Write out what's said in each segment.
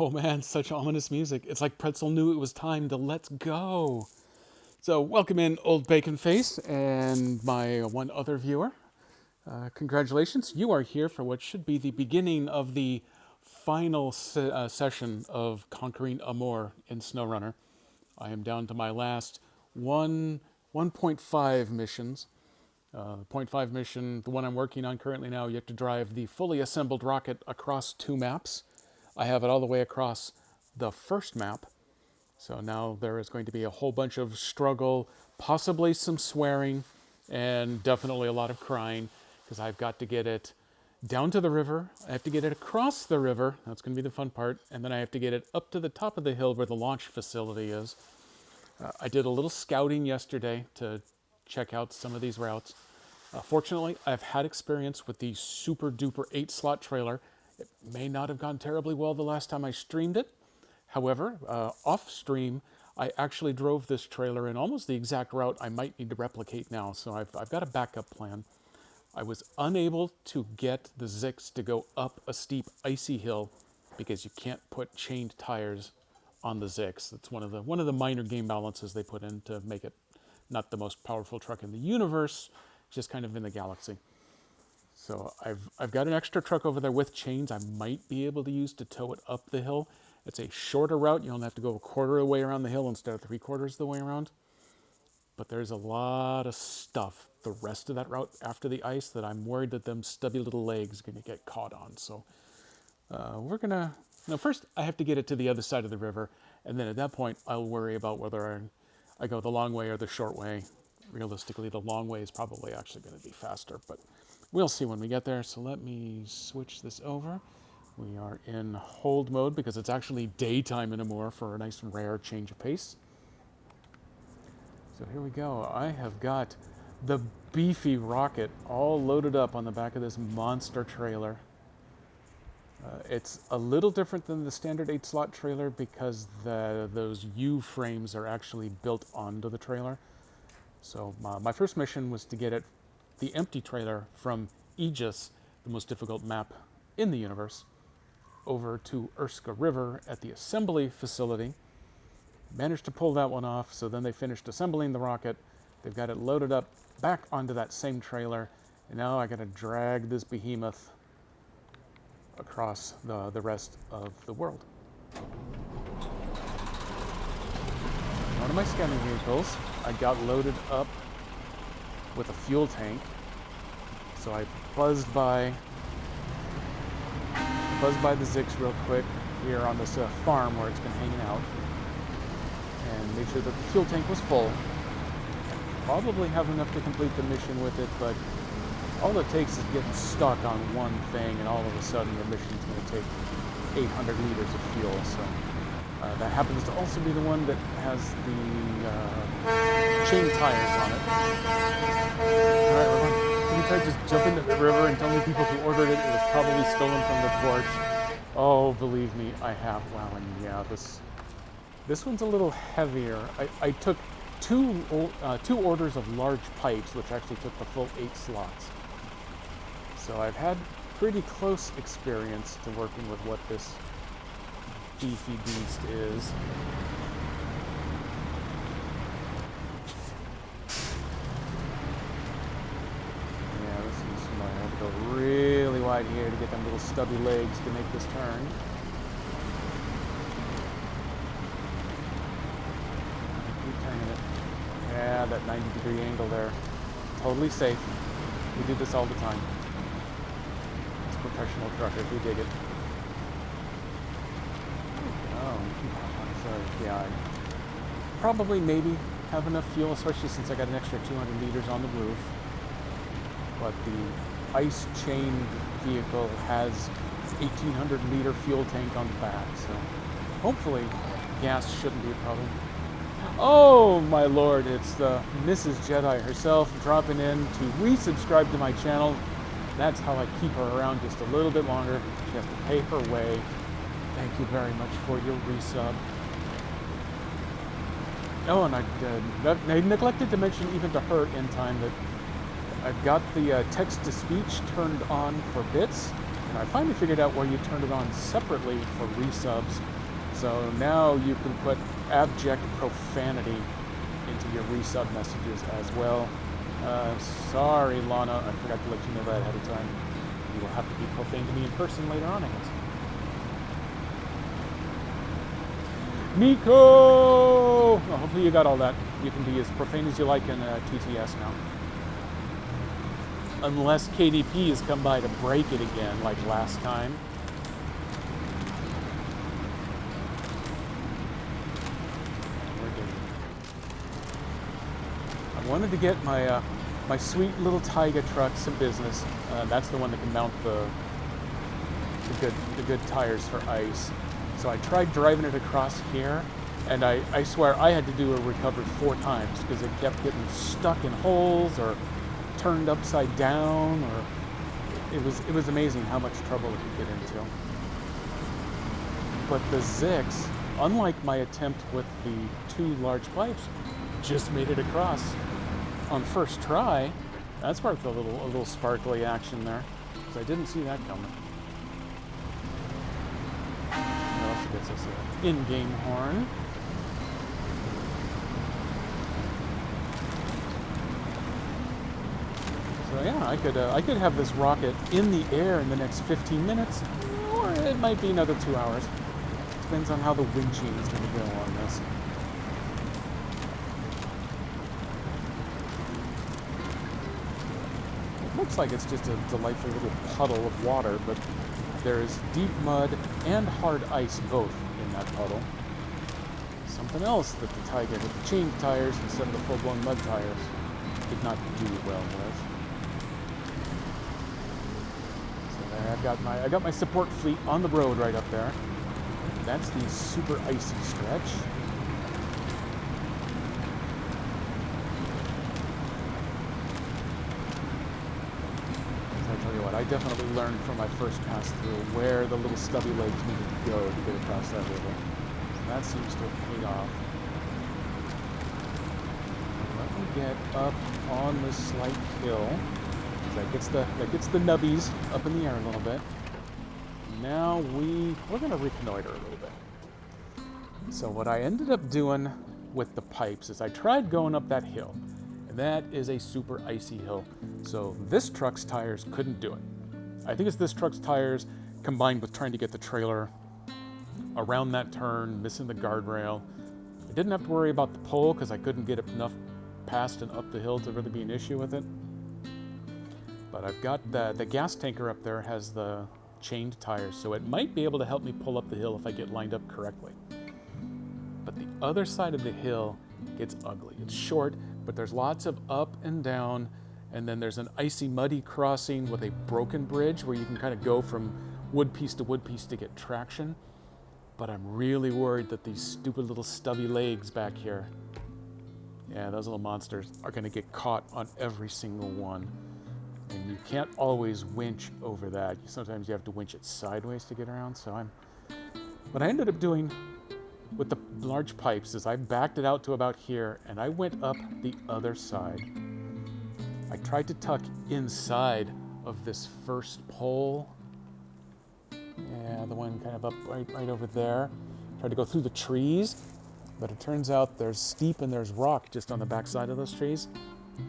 Oh man, such ominous music. It's like Pretzel knew it was time to let's go. So, welcome in, Old Bacon Face, and my one other viewer. Congratulations, you are here for what should be the beginning of the final session of Conquering Amor in SnowRunner. I am down to my last 1.5 missions. Point 0.5 mission, the one I'm working on currently now, you have to drive the fully assembled rocket across 2 maps. I have it all the way across the first map. So now there is going to be a whole bunch of struggle, possibly some swearing, and definitely a lot of crying, because I've got to get it down to the river. I have to get it across the river. That's going to be the fun part. And then I have to get it up to the top of the hill where the launch facility is. I did a little scouting yesterday to check out some of these routes. Fortunately, I've had experience with the super duper 8-slot trailer. It may not have gone terribly well the last time I streamed it. However, off stream, I actually drove this trailer in almost the exact route I might need to replicate now. So I've got a backup plan. I was unable to get the Zix to go up a steep icy hill because you can't put chained tires on the Zix. It's one of the minor game balances they put in to make it not the most powerful truck in the universe, just kind of in the galaxy. So I've got an extra truck over there with chains I might be able to use to tow it up the hill. It's a shorter route. You only have to go a quarter of the way around the hill instead of 3/4 of the way around. But there's a lot of stuff the rest of that route after the ice that I'm worried that them stubby little legs are going to get caught on. So we're going to... Now, first, I have to get it to the other side of the river. And then at that point, I'll worry about whether I go the long way or the short way. Realistically, the long way is probably actually going to be faster. But we'll see when we get there. So let me switch this over. We are in hold mode because it's actually daytime in Amor for a nice and rare change of pace. So here we go. I have got the beefy rocket all loaded up on the back of this monster trailer. It's a little different than the standard 8-slot trailer because those U-frames are actually built onto the trailer. So my first mission was to get it, the empty trailer from Aegis, the most difficult map in the universe, over to Urska River at the assembly facility. Managed to pull that one off, so then they finished assembling the rocket. They've got it loaded up back onto that same trailer, and now I got to drag this behemoth across the rest of the world. One of my scanning vehicles, I got loaded up with a fuel tank, so I buzzed by the Zix real quick here on this farm where it's been hanging out, and made sure that the fuel tank was full. Probably have enough to complete the mission with it, but all it takes is getting stuck on one thing, and all of a sudden the mission's going to take 800 liters of fuel. So that happens to also be the one that has the chain tires on it. All right, everyone. You tried just jumping into the river and telling people who ordered it was probably stolen from the porch. Oh, believe me, I have. Wow, and yeah, this one's a little heavier. I took two orders of large pipes, which actually took the full 8 slots. So I've had pretty close experience to working with what this beefy beast is. Yeah, this is I have to go really wide here to get them little stubby legs to make this turn. Keep turning it. Yeah, that 90-degree angle there. Totally safe. We do this all the time. It's professional truckers. We dig it. Oh, sorry. Yeah, I probably maybe have enough fuel, especially since I got an extra 200 liters on the roof. But the ice chained vehicle has 1,800 liter fuel tank on the back, so hopefully gas shouldn't be a problem. Oh my lord, it's the Mrs. Jedi herself dropping in to resubscribe to my channel. That's how I keep her around just a little bit longer. She has to pay her way. Thank you very much for your resub. Oh, and I neglected to mention even to her in time that I've got the text-to-speech turned on for bits. And I finally figured out where you turn it on separately for resubs. So now you can put abject profanity into your resub messages as well. Sorry, Lana, I forgot to let you know that ahead of time. You will have to be profane to me in person later on, I guess. Nico! Oh, hopefully you got all that. You can be as profane as you like in TTS now. Unless KDP has come by to break it again, like last time. I wanted to get my my sweet little Taiga truck some business. That's the one that can mount the good tires for ice. So I tried driving it across here, and I swear I had to do a recovery 4 times because it kept getting stuck in holes or turned upside down, or it was amazing how much trouble it could get into. But the Zix, unlike my attempt with the 2 large pipes, just made it across on first try. That's worth a little sparkly action there, because I didn't see that coming. What else gets us an in-game horn? So yeah, I could have this rocket in the air in the next 15 minutes, or it might be another 2 hours. Depends on how the wind chain is going to go on this. It looks like it's just a delightful little puddle of water, but there is deep mud and hard ice both in that puddle. Something else that the Taiga with the chain tires instead of the full-blown mud tires did not do well with. I got my support fleet on the road right up there. That's the super icy stretch. So I tell you what, I definitely learned from my first pass through where the little stubby legs needed to go to get across that river. So that seems to have paid off. Let me get up on this slight hill. That gets the nubbies up in the air a little bit. Now we're going to reconnoiter a little bit. So what I ended up doing with the pipes is I tried going up that hill, and that is a super icy hill. So this truck's tires couldn't do it. I think it's this truck's tires combined with trying to get the trailer around that turn, missing the guardrail. I didn't have to worry about the pole because I couldn't get enough past and up the hill to really be an issue with it. But I've got the gas tanker up there has the chained tires, so it might be able to help me pull up the hill if I get lined up correctly. But the other side of the hill gets ugly. It's short, but there's lots of up and down, and then there's an icy, muddy crossing with a broken bridge where you can kind of go from wood piece to wood piece to get traction. But I'm really worried that these stupid little stubby legs back here, yeah, those little monsters, are going to get caught on every single one. And you can't always winch over that. Sometimes you have to winch it sideways to get around. So what I ended up doing with the large pipes is I backed it out to about here, and I went up the other side. I tried to tuck inside of this first pole. Yeah, the one kind of up right over there. Tried to go through the trees, but it turns out there's steep and there's rock just on the back side of those trees.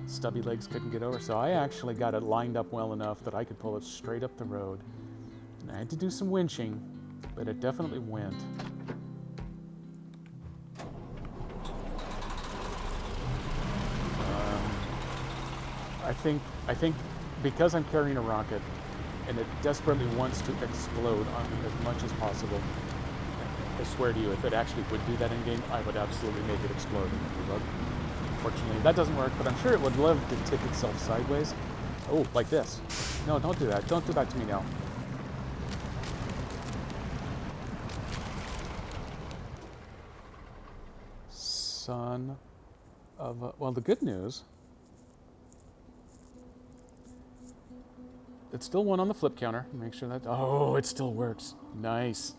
Stubby legs couldn't get over, so I actually got it lined up well enough that I could pull it straight up the road. And I had to do some winching, but it definitely went. I think because I'm carrying a rocket and it desperately wants to explode on me as much as possible, I swear to you, if it actually would do that in game, I would absolutely make it explode in the debug. Unfortunately, that doesn't work, but I'm sure it would love to tip itself sideways. Oh, like this. No, don't do that. Don't do that to me now. Son of a... Well, the good news... It's still one on the flip counter. Make sure that... Oh, it still works. Nice.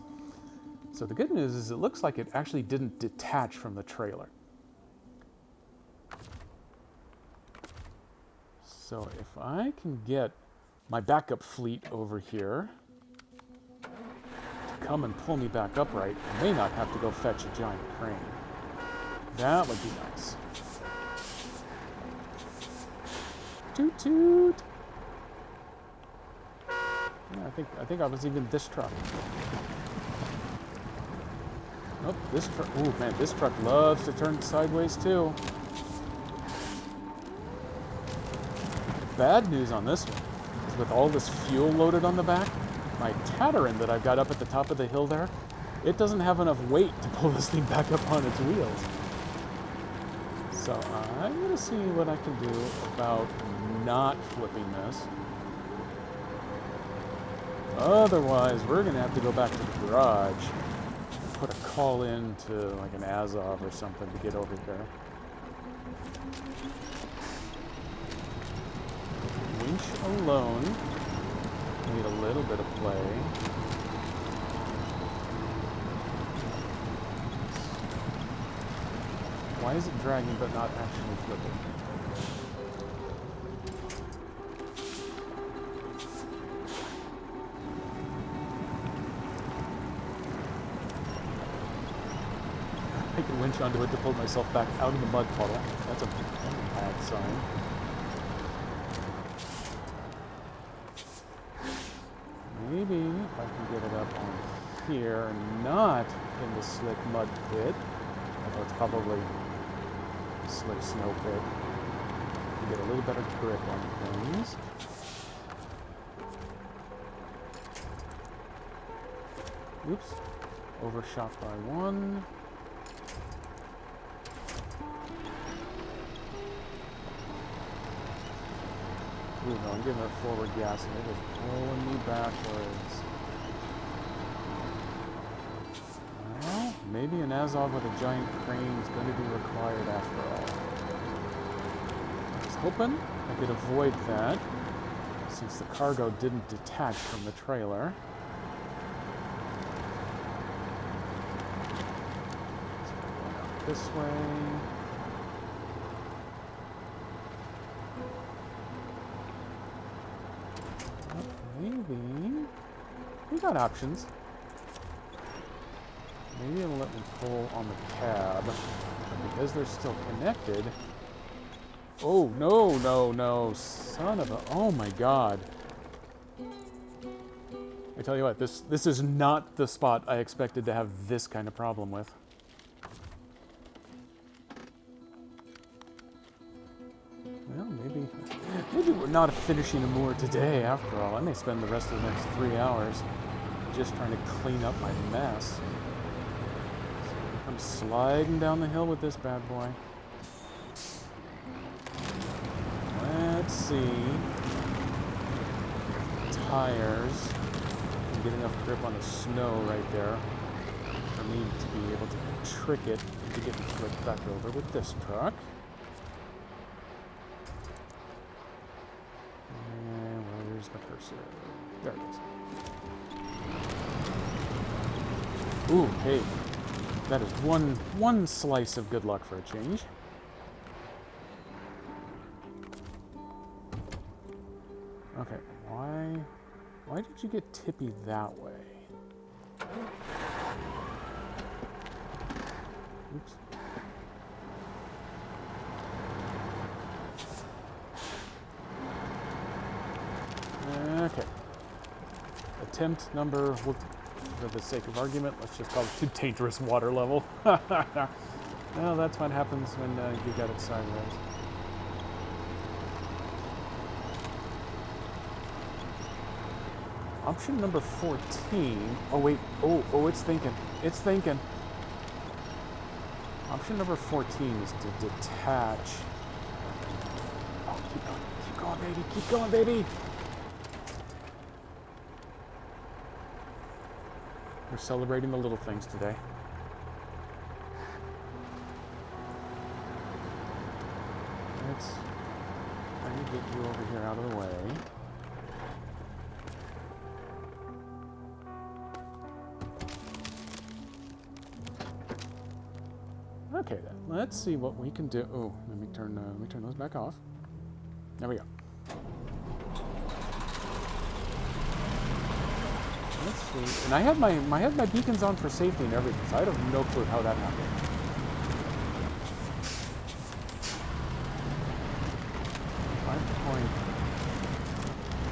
So the good news is it looks like it actually didn't detach from the trailer. So if I can get my backup fleet over here, come and pull me back upright, I may not have to go fetch a giant crane. That would be nice. Toot toot! Yeah, I think I was even this truck. Oh, this truck. Ooh, man, this truck loves to turn sideways too. Bad news on this one is with all this fuel loaded on the back, my Tataran that I've got up at the top of the hill there, it doesn't have enough weight to pull this thing back up on its wheels. So I'm going to see what I can do about not flipping this. Otherwise, we're going to have to go back to the garage and put a call in to like an Azov or something to get over here. Winch alone. Need a little bit of play. Why is it dragging but not actually flipping? I can winch onto it to pull myself back out of the mud puddle. That's a bad sign. Maybe if I can get it up on here and not in the slick mud pit, although it's probably a slick snow pit, to get a little better grip on things. Oops. Overshot by one. Ooh, no, I'm giving it forward gas and it is pulling me backwards. Well, maybe an Azov with a giant crane is going to be required after all. I was hoping I could avoid that, since the cargo didn't detach from the trailer. So we're going out this way. Maybe we got options. Maybe it'll let me pull on the cab, but because they're still connected. Oh no, no, no, son of a! Oh my God! I tell you what, this is not the spot I expected to have this kind of problem with. Well, maybe we're not finishing a moor today, after all. I may spend the rest of the next 3 hours just trying to clean up my mess. So I'm sliding down the hill with this bad boy. Let's see. Tires. And get enough grip on the snow right there for me to be able to trick it into getting flipped back over with this truck. Where's my cursor? There it is. Ooh, hey. That is one slice of good luck for a change. Okay, why did you get tippy that way? Oops. Okay. Attempt number, for the sake of argument, let's just call it too dangerous water level. Well, that's what happens when you got it sideways. Option number 14. Oh, wait. Oh, it's thinking. It's thinking. Option number 14 is to detach. Oh, keep going. Keep going, baby. Keep going, baby. We're celebrating the little things today. Let's try to get you over here out of the way. Okay then, let's see what we can do. Oh, let me turn those back off. There we go. Let's actually, and I had my beacons on for safety and everything, so I have no clue how that happened. I'm point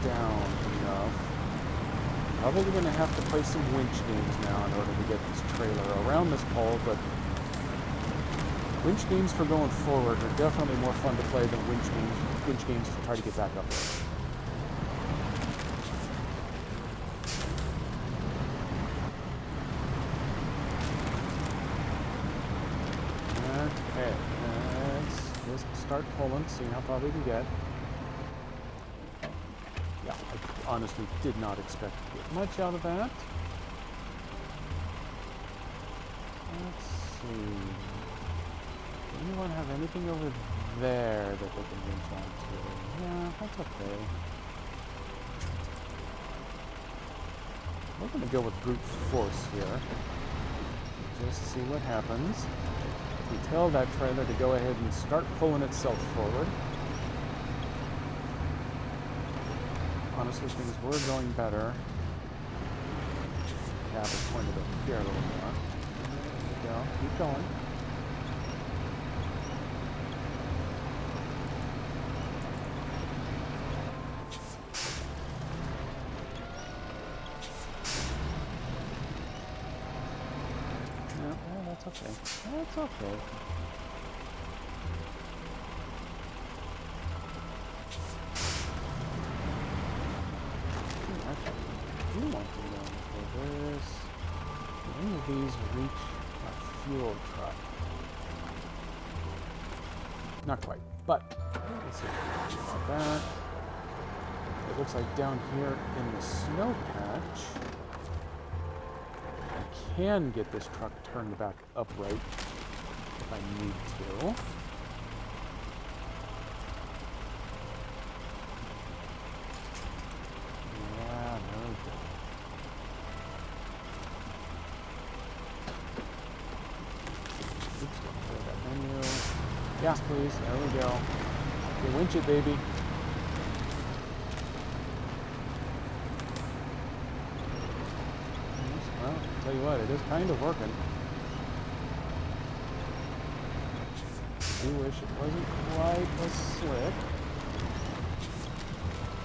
down enough. Probably going to have to play some winch games now in order to get this trailer around this pole, but winch games for going forward are definitely more fun to play than winch games to try to get back up there. Okay, let's just start pulling, see how far we can get. Yeah, I honestly did not expect to get much out of that. Let's see. Does anyone have anything over there that they can winch onto? Yeah, that's okay. We're going to go with brute force here. Just see what happens. We tell that trailer to go ahead and start pulling itself forward. Honestly, things were going better. Cab is pointed up here a little more. There we go. Keep going. Yeah, that's okay. That's okay. I do want to know if any of these reach a fuel truck. Not quite, but let's see about that. It looks like down here in the snow patch, I can get this truck turned back upright if I need to. Yes, please. There we go. Okay, winch it, baby. Well, I'll tell you what, it is kind of working. I do wish it wasn't quite as slick.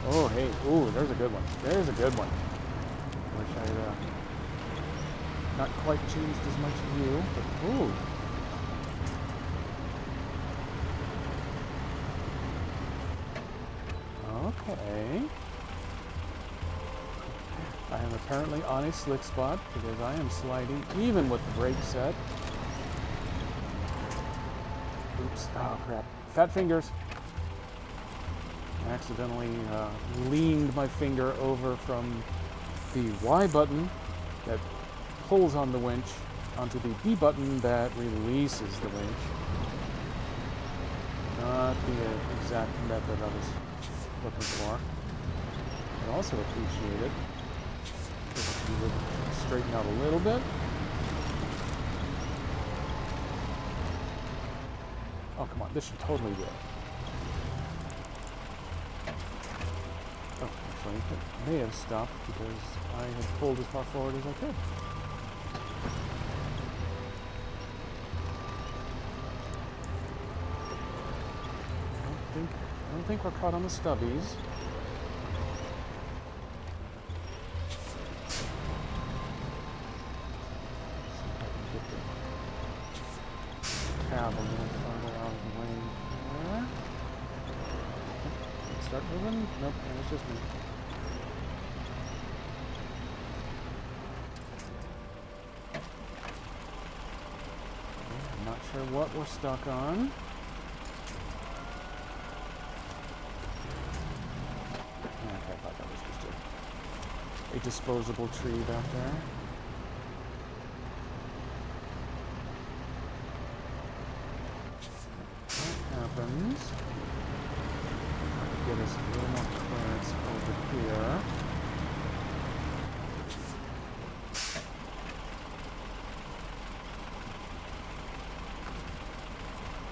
Oh, hey. Ooh, there's a good one. There's a good one. Wish I'd not quite changed as much view, but ooh. Okay. I am apparently on a slick spot because I am sliding even with the brake set. Oops. Oh, crap. Fat fingers. I accidentally leaned my finger over from the Y button that pulls on the winch onto the B button that releases the winch. Not the exact method I was looking for. I also appreciate it if you would straighten out a little bit. Oh, come on, this should totally do it. Oh, actually, it may have stopped because I had pulled as far forward as I could. I don't think we're caught on the stubbies. See if I can get the cab a little further out of the way there. Let's start moving. Nope, it's just me. I'm not sure what we're stuck on. A disposable tree back there. That happens. Get us a little more clearance over here.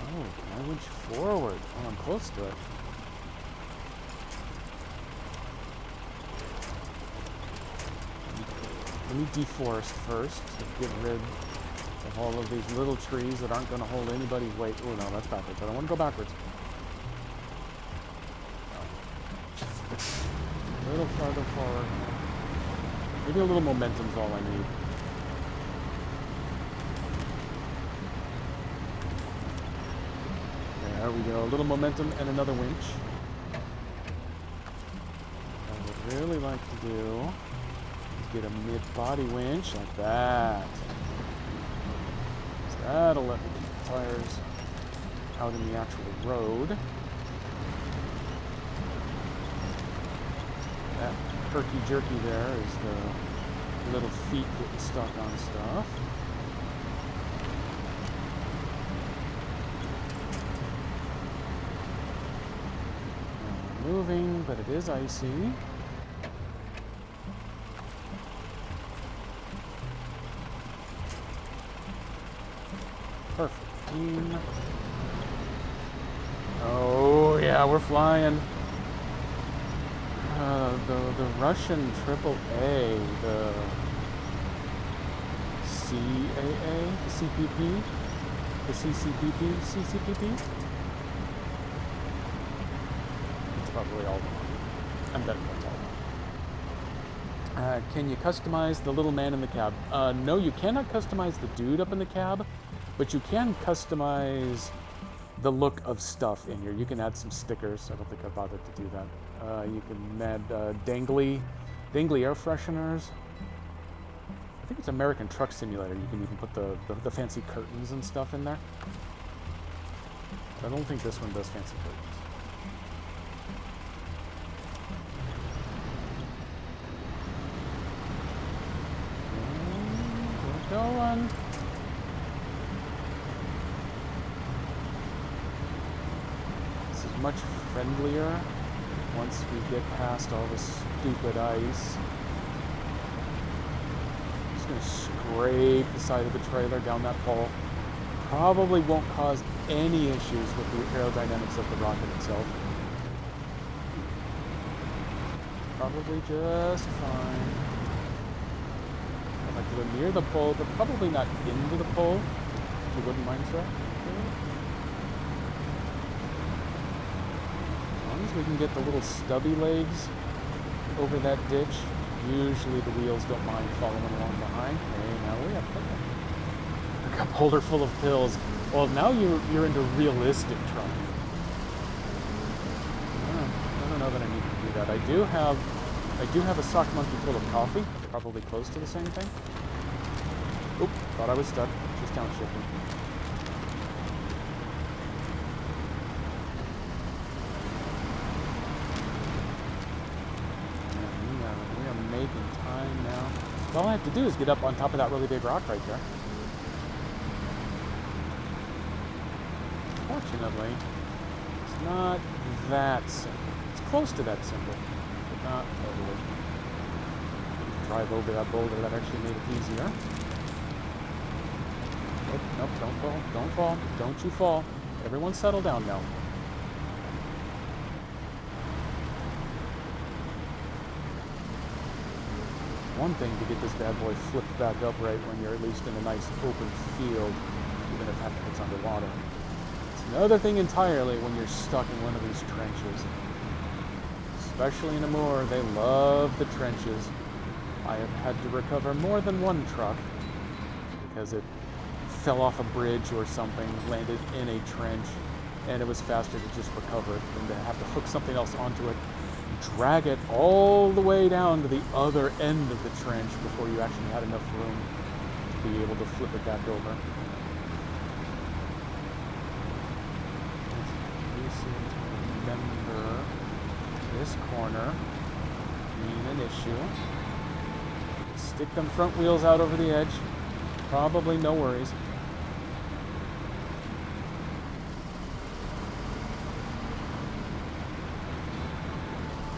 Oh, can I winch forward? Oh, I'm close to it. Let me deforest first to get rid of all of these little trees that aren't going to hold anybody's weight. Oh no, that's backwards. I don't want to go backwards. A little farther forward. Maybe a little momentum's all I need. There we go. A little momentum and another winch. What I would really like to do is get a mid-body winch like that. So that'll let me keep the tires out in the actual road. That herky-jerky there is the little feet getting stuck on stuff. Moving, but it is icy. Perfect. Oh yeah, we're flying. The Russian AAA, the CAA, the CPP, the CCPP. Probably all wrong. I'm betting that's all wrong. Can you customize the little man in the cab? No, you cannot customize the dude up in the cab, but you can customize the look of stuff in here. You can add some stickers. I don't think I bothered to do that. You can add dangly air fresheners. I think it's American Truck Simulator. You can even put the fancy curtains and stuff in there. I don't think this one does fancy curtains. Going. This is much friendlier once we get past all this stupid ice. Just going to scrape the side of the trailer down that pole. Probably won't cause any issues with the aerodynamics of the rocket itself. Probably just fine. I'd like to go near the pole, but probably not into the pole, if you wouldn't mind, sir. Okay. As long as we can get the little stubby legs over that ditch, usually the wheels don't mind following along behind. Hey, now we have a cup holder full of pills. Well, now you're into realistic trucking. I don't know that I need to do that. I do have a sock monkey full of coffee. Probably close to the same thing. Oop, thought I was stuck. She's downshifting. We are making time now. All I have to do is get up on top of that really big rock right there. Fortunately, it's not that simple. It's close to that simple, but not totally. Drive over that boulder, that actually made it easier. Nope, nope, don't fall, don't fall, don't you fall. Everyone settle down now. One thing to get this bad boy flipped back upright when you're at least in a nice open field, even if half of it's underwater. It's another thing entirely when you're stuck in one of these trenches. Especially in Amur, they love the trenches. I have had to recover more than one truck because it fell off a bridge or something, landed in a trench, and it was faster to just recover it than to have to hook something else onto it, drag it all the way down to the other end of the trench before you actually had enough room to be able to flip it back over. You seem to remember this corner being an issue. Stick them front wheels out over the edge. Probably no worries.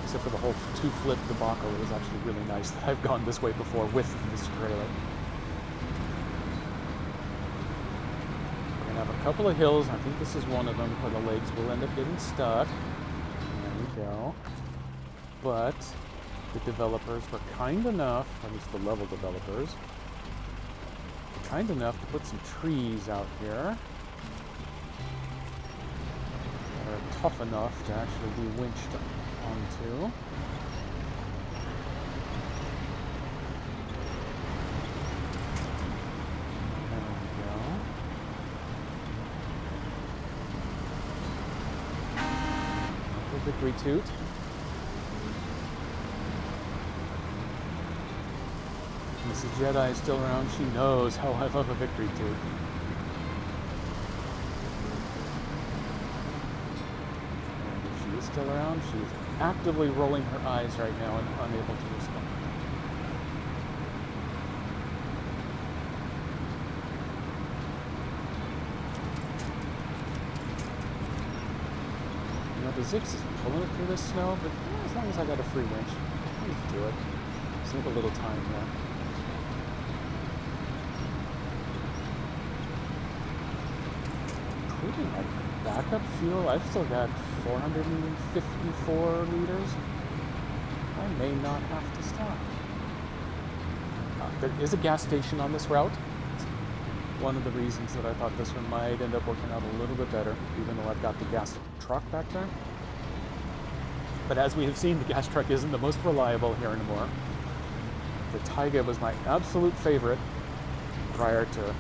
Except for the whole two-flip debacle, it was actually really nice that I've gone this way before with this trailer. We're going to have a couple of hills. I think this is one of them where the legs will end up getting stuck. There we go. But The developers were kind enough, at least the level developers, kind enough to put some trees out here that are tough enough to actually be winched onto. Victory toot. Mrs. Jedi is still around. She knows how I love a victory toot. And if she is still around, she is actively rolling her eyes right now and unable to respond. The Zix is pulling it through the snow, but as long as I got a free winch, I need to do it. Just need a little time there. Including my backup fuel, I've still got 454 liters. I may not have to stop. There is a gas station on this route. It's one of the reasons that I thought this one might end up working out a little bit better, even though I've got the gas truck back there. But as we have seen, the gas truck isn't the most reliable here anymore. The Taiga was my absolute favorite prior to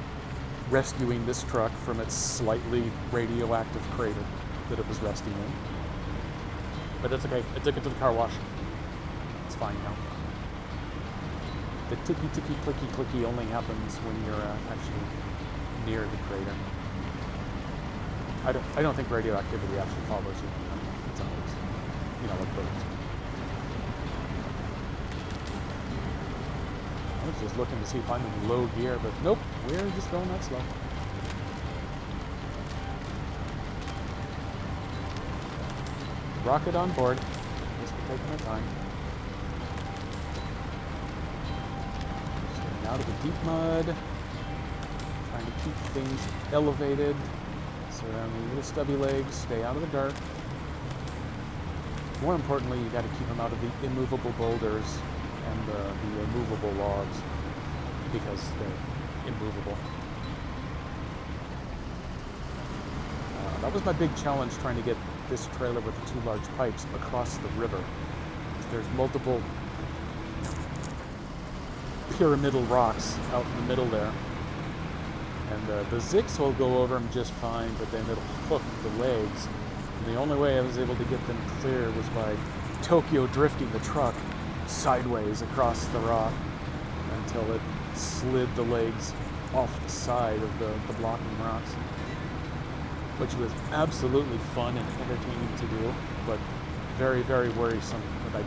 rescuing this truck from its slightly radioactive crater that it was resting in. But it's okay. I took it to the car wash. It's fine now. The ticky, clicky, clicky only happens when you're actually near the crater. I don't think radioactivity actually follows you. It's always, like birds. I was just looking to see if I'm in low gear, but nope, we're just going that slow. Rocket on board. Just taking our time. Staying out of the deep mud. Trying to keep things elevated. Surround the little stubby legs. Stay out of the dark. More importantly, you got to keep them out of the immovable boulders and the immovable logs, because they're immovable. That was my big challenge, trying to get this trailer with the 2 large pipes across the river. There's multiple pyramidal rocks out in the middle there. And the Zix will go over them just fine, but then it'll hook the legs. And the only way I was able to get them clear was by Tokyo drifting the truck sideways across the rock until it slid the legs off the side of the blocking rocks, which was absolutely fun and entertaining to do, but very, very worrisome that I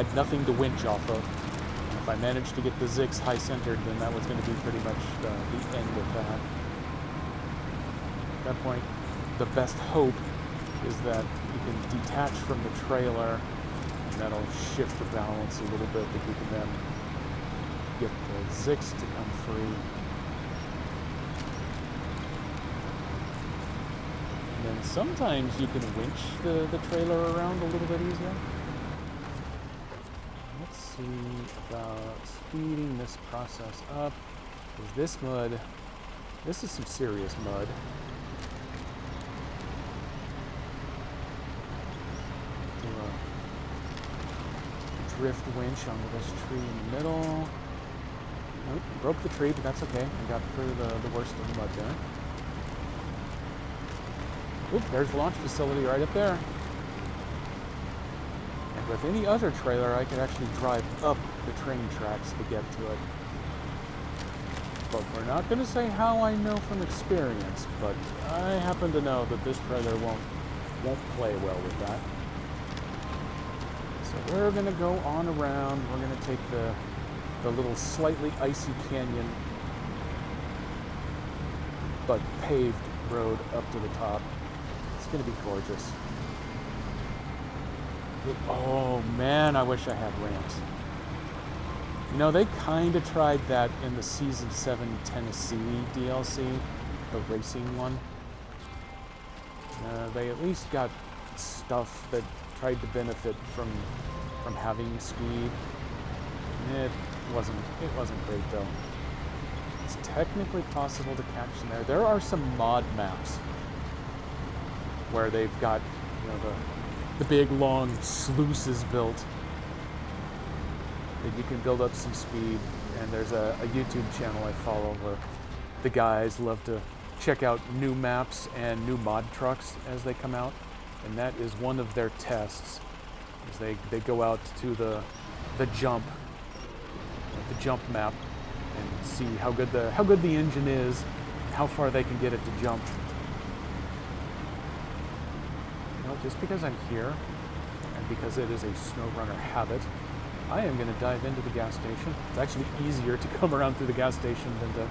had nothing to winch off of. And if I managed to get the Zix high-centered, then that was going to be pretty much the end of that. At that point, the best hope is that you can detach from the trailer, and that'll shift the balance a little bit, that we can then get the Zix to come free. And then sometimes you can winch the trailer around a little bit easier. Let's see about speeding this process up. Because this mud, this is some serious mud. Drift winch onto this tree in the middle. Nope, broke the tree, but that's okay. We got through the worst of the mud there. Oop, there's the launch facility right up there. And with any other trailer, I could actually drive up the train tracks to get to it. But we're not going to say how I know from experience, but I happen to know that this trailer won't play well with that. So we're going to go on around. We're going to take the little slightly icy canyon, but paved road up to the top. It's going to be gorgeous. Oh man, I wish I had ramps. You know, they kind of tried that in the Season 7 Tennessee DLC, the racing one. They at least got stuff that tried to benefit from from having speed. It wasn't great though. It's technically possible to catch them there. There are some mod maps where they've got, you know, the big long sluices built that you can build up some speed. And there's a YouTube channel I follow where the guys love to check out new maps and new mod trucks as they come out, and that is one of their tests. Is they go out to the jump map and see how good the engine is, how far they can get it to jump. You know, just because I'm here and because it is a SnowRunner habit, I am going to dive into the gas station. It's actually easier to come around through the gas station than to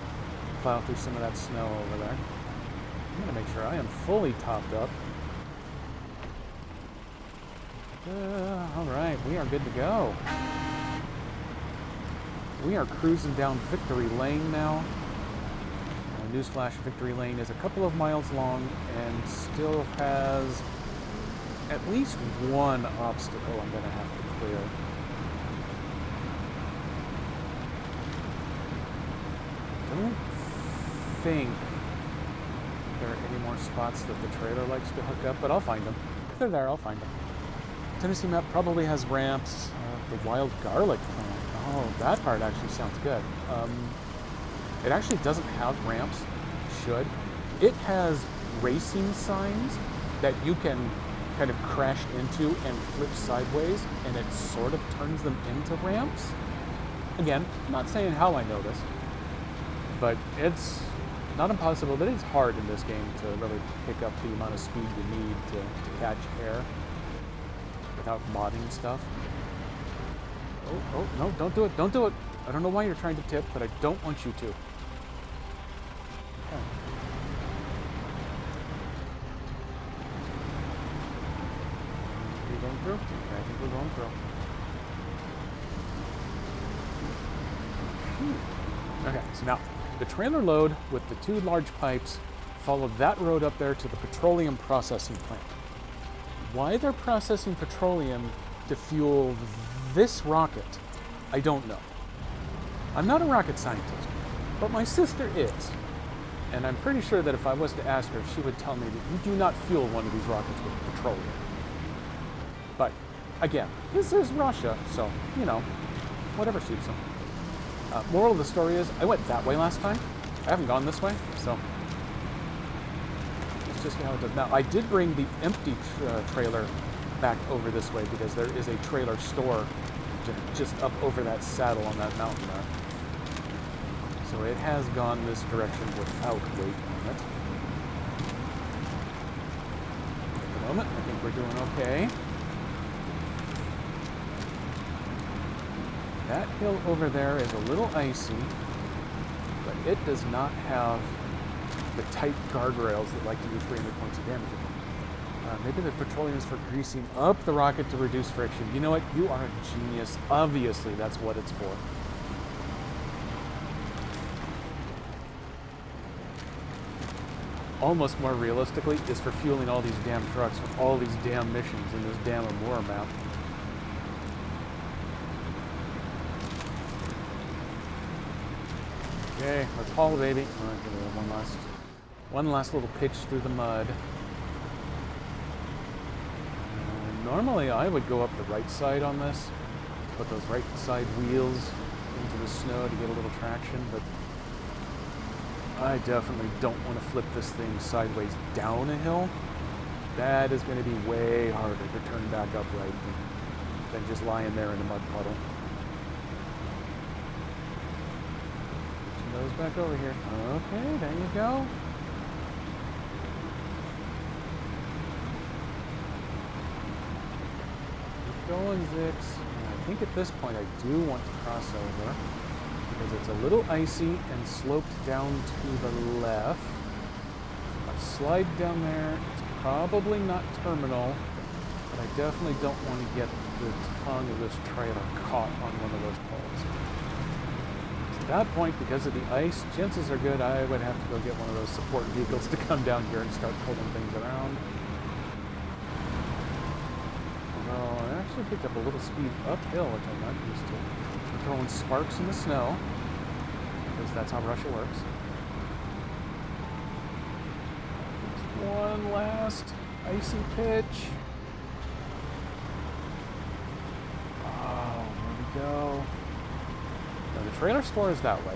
plow through some of that snow over there. I'm going to make sure I am fully topped up. All right, we are good to go. We are cruising down Victory Lane now. Newsflash, Victory Lane is a couple of miles long and still has at least one obstacle I'm going to have to clear. I don't think there are any more spots that the trailer likes to hook up, but I'll find them. If they're there, I'll find them. Tennessee map probably has ramps. The wild garlic plant. Oh, that part actually sounds good. It actually doesn't have ramps. It should. It has racing signs that you can kind of crash into and flip sideways, and it sort of turns them into ramps. Again, I'm not saying how I know this, but it's not impossible, but it's hard in this game to really pick up the amount of speed you need to catch air without modding stuff. Oh, no, don't do it, don't do it. I don't know why you're trying to tip, but I don't want you to. Okay. Are you going through? Okay, I think we're going through. Okay, so now, the trailer load with the two large pipes followed that road up there to the petroleum processing plant. Why they're processing petroleum to fuel this rocket, I don't know. I'm not a rocket scientist, but my sister is. And I'm pretty sure that if I was to ask her, she would tell me that you do not fuel one of these rockets with petroleum. But, again, this is Russia, so, you know, whatever suits them. Moral of the story is, I went that way last time. I haven't gone this way, so let's just see how it does. Now, I did bring the empty trailer back over this way because there is a trailer store just up over that saddle on that mountain there. So it has gone this direction without weight on it. At the moment, I think we're doing okay. That hill over there is a little icy, but it does not have the tight guardrails that like to do 300 points of damage. Maybe the petroleum is for greasing up the rocket to reduce friction. You know what? You are a genius. Obviously, that's what it's for. Almost more realistically, is for fueling all these damn trucks with all these damn missions in this damn Amura map. Okay, let's haul, baby. All right, give it one last little pitch through the mud. Normally, I would go up the right side on this, put those right side wheels into the snow to get a little traction, but I definitely don't want to flip this thing sideways down a hill. That is going to be way harder to turn back upright than just lying there in a mud puddle. Those back over here. Okay, there you go. Keep going, Zix. I think at this point I do want to cross over because it's a little icy and sloped down to the left. If I slide down there, it's probably not terminal, but I definitely don't want to get the tongue of this trailer caught on one of those poles. At that point, because of the ice, chances are good I would have to go get one of those support vehicles to come down here and start pulling things around. Although, actually picked up a little speed uphill, which I'm not used to. I'm throwing sparks in the snow, because that's how Russia works. Just one last icy pitch. Oh, there we go. Now, the trailer store is that way.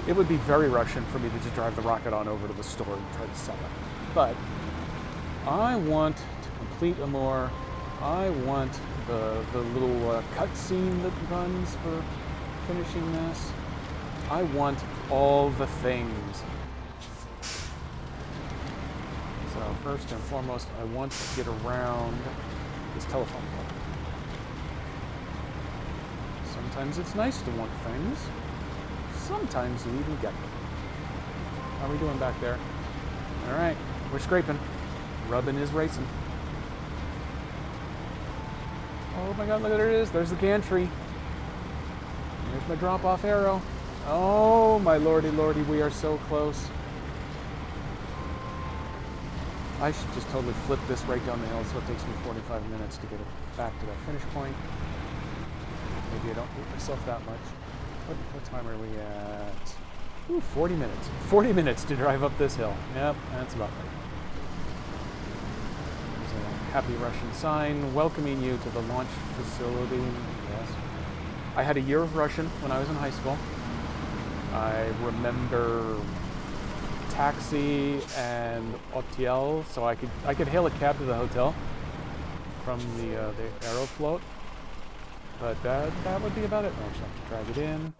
It would be very Russian for me to just drive the rocket on over to the store and try to sell it. But I want to complete Amur. I want the little cutscene that runs for finishing this. I want all the things. So first and foremost, I want to get around this telephone pole. Sometimes it's nice to want things. Sometimes you even get them. How are we doing back there? All right, we're scraping. Rubbin is racing. Oh my god, look, there it is. There's the gantry. There's my drop-off arrow. Oh my lordy, we are so close. I should just totally flip this right down the hill so it takes me 45 minutes to get it back to that finish point. Maybe I don't hate myself that much. What time are we at? Ooh, 40 minutes. 40 minutes to drive up this hill. Yep, that's about right. There's a happy Russian sign welcoming you to the launch facility. Yes. I had a year of Russian when I was in high school. I remember taxi and hotel, so I could hail a cab to the hotel from the Aeroflot. But that would be about it. I'll just have to drag it in.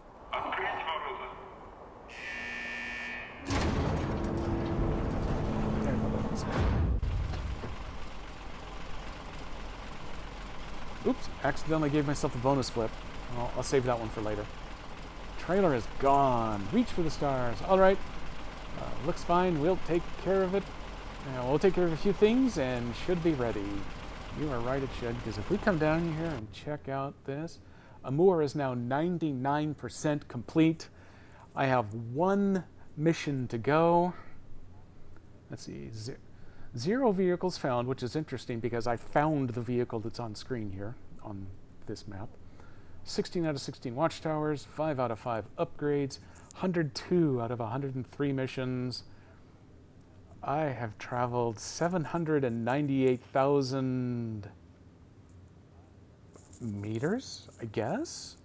Oops, accidentally gave myself a bonus flip. I'll save that one for later. Trailer is gone. Reach for the stars. All right. Looks fine. We'll take care of it. We'll take care of a few things and should be ready. You are right, it should, because if we come down here and check out this, Amur is now 99% complete. I have one mission to go. Let's see, 0 vehicles found, which is interesting because I found the vehicle that's on screen here on this map. 16 out of 16 watchtowers, 5 out of 5 upgrades, 102 out of 103 missions. I have traveled 798,000 meters, I guess?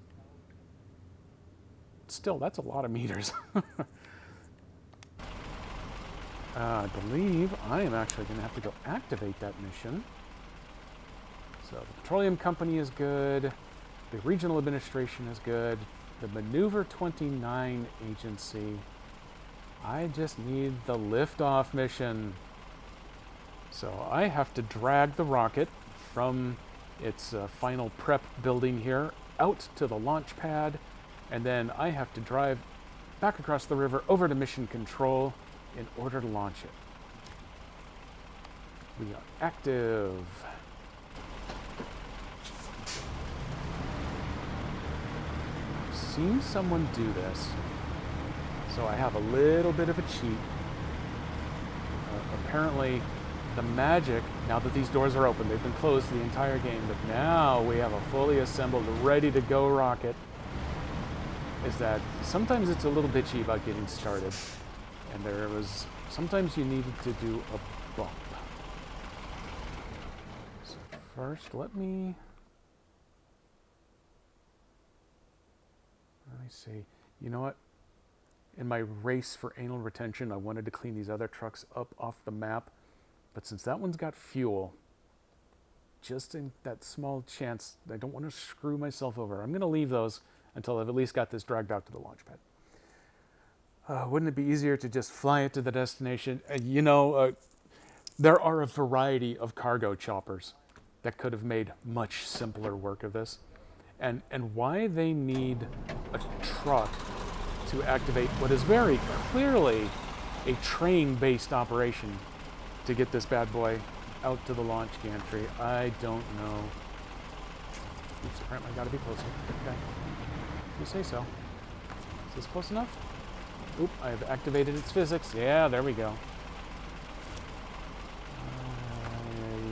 Still, that's a lot of meters. I believe I am actually going to have to go activate that mission. So the Petroleum Company is good. The Regional Administration is good. The Maneuver 29 Agency. I just need the liftoff mission. So I have to drag the rocket from its final prep building here out to the launch pad, and then I have to drive back across the river over to Mission Control in order to launch it. We are active. I've seen someone do this. So I have a little bit of a cheat. Apparently, the magic, now that these doors are open, they've been closed the entire game, but now we have a fully assembled, ready-to-go rocket, is that sometimes it's a little bitchy about getting started. And sometimes you needed to do a bump. So first, let me see. You know what? In my race for anal retention, I wanted to clean these other trucks up off the map. But since that one's got fuel, just in that small chance, I don't want to screw myself over. I'm going to leave those until I've at least got this dragged out to the launch pad. Wouldn't it be easier to just fly it to the destination? There are a variety of cargo choppers that could have made much simpler work of this. And why they need a truck to activate what is very clearly a train-based operation to get this bad boy out to the launch gantry, I don't know. Oops, apparently I gotta be closer. Okay. If you say so. Is this close enough? Oop, I've activated its physics. Yeah, there we go.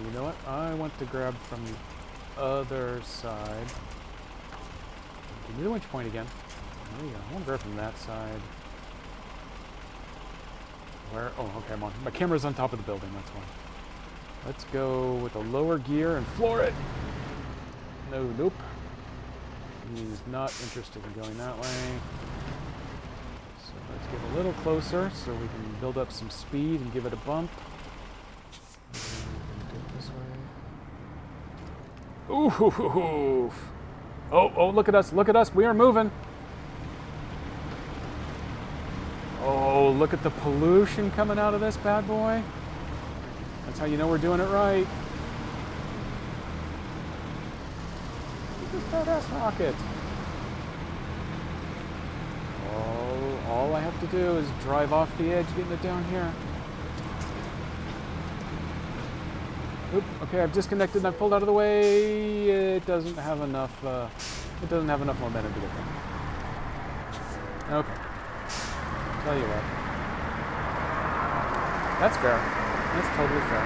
You know what? I want to grab from the other side. Give me the winch point again. There we go. I want to grab from that side. Where? Oh, okay, I'm on. My camera's on top of the building, that's why. Let's go with a lower gear and floor it. No, nope. He's not interested in going that way. So let's get a little closer so we can build up some speed and give it a bump. Do it this way. Ooh! Oh, look at us, look at us, we are moving. Oh, look at the pollution coming out of this bad boy. That's how you know we're doing it right. Look at this badass rocket. Oh, all I have to do is drive off the edge, getting it down here. Oop, okay, I've disconnected and I've pulled out of the way. It doesn't have enough momentum to get there. Okay. Tell you what. That's fair. That's totally fair.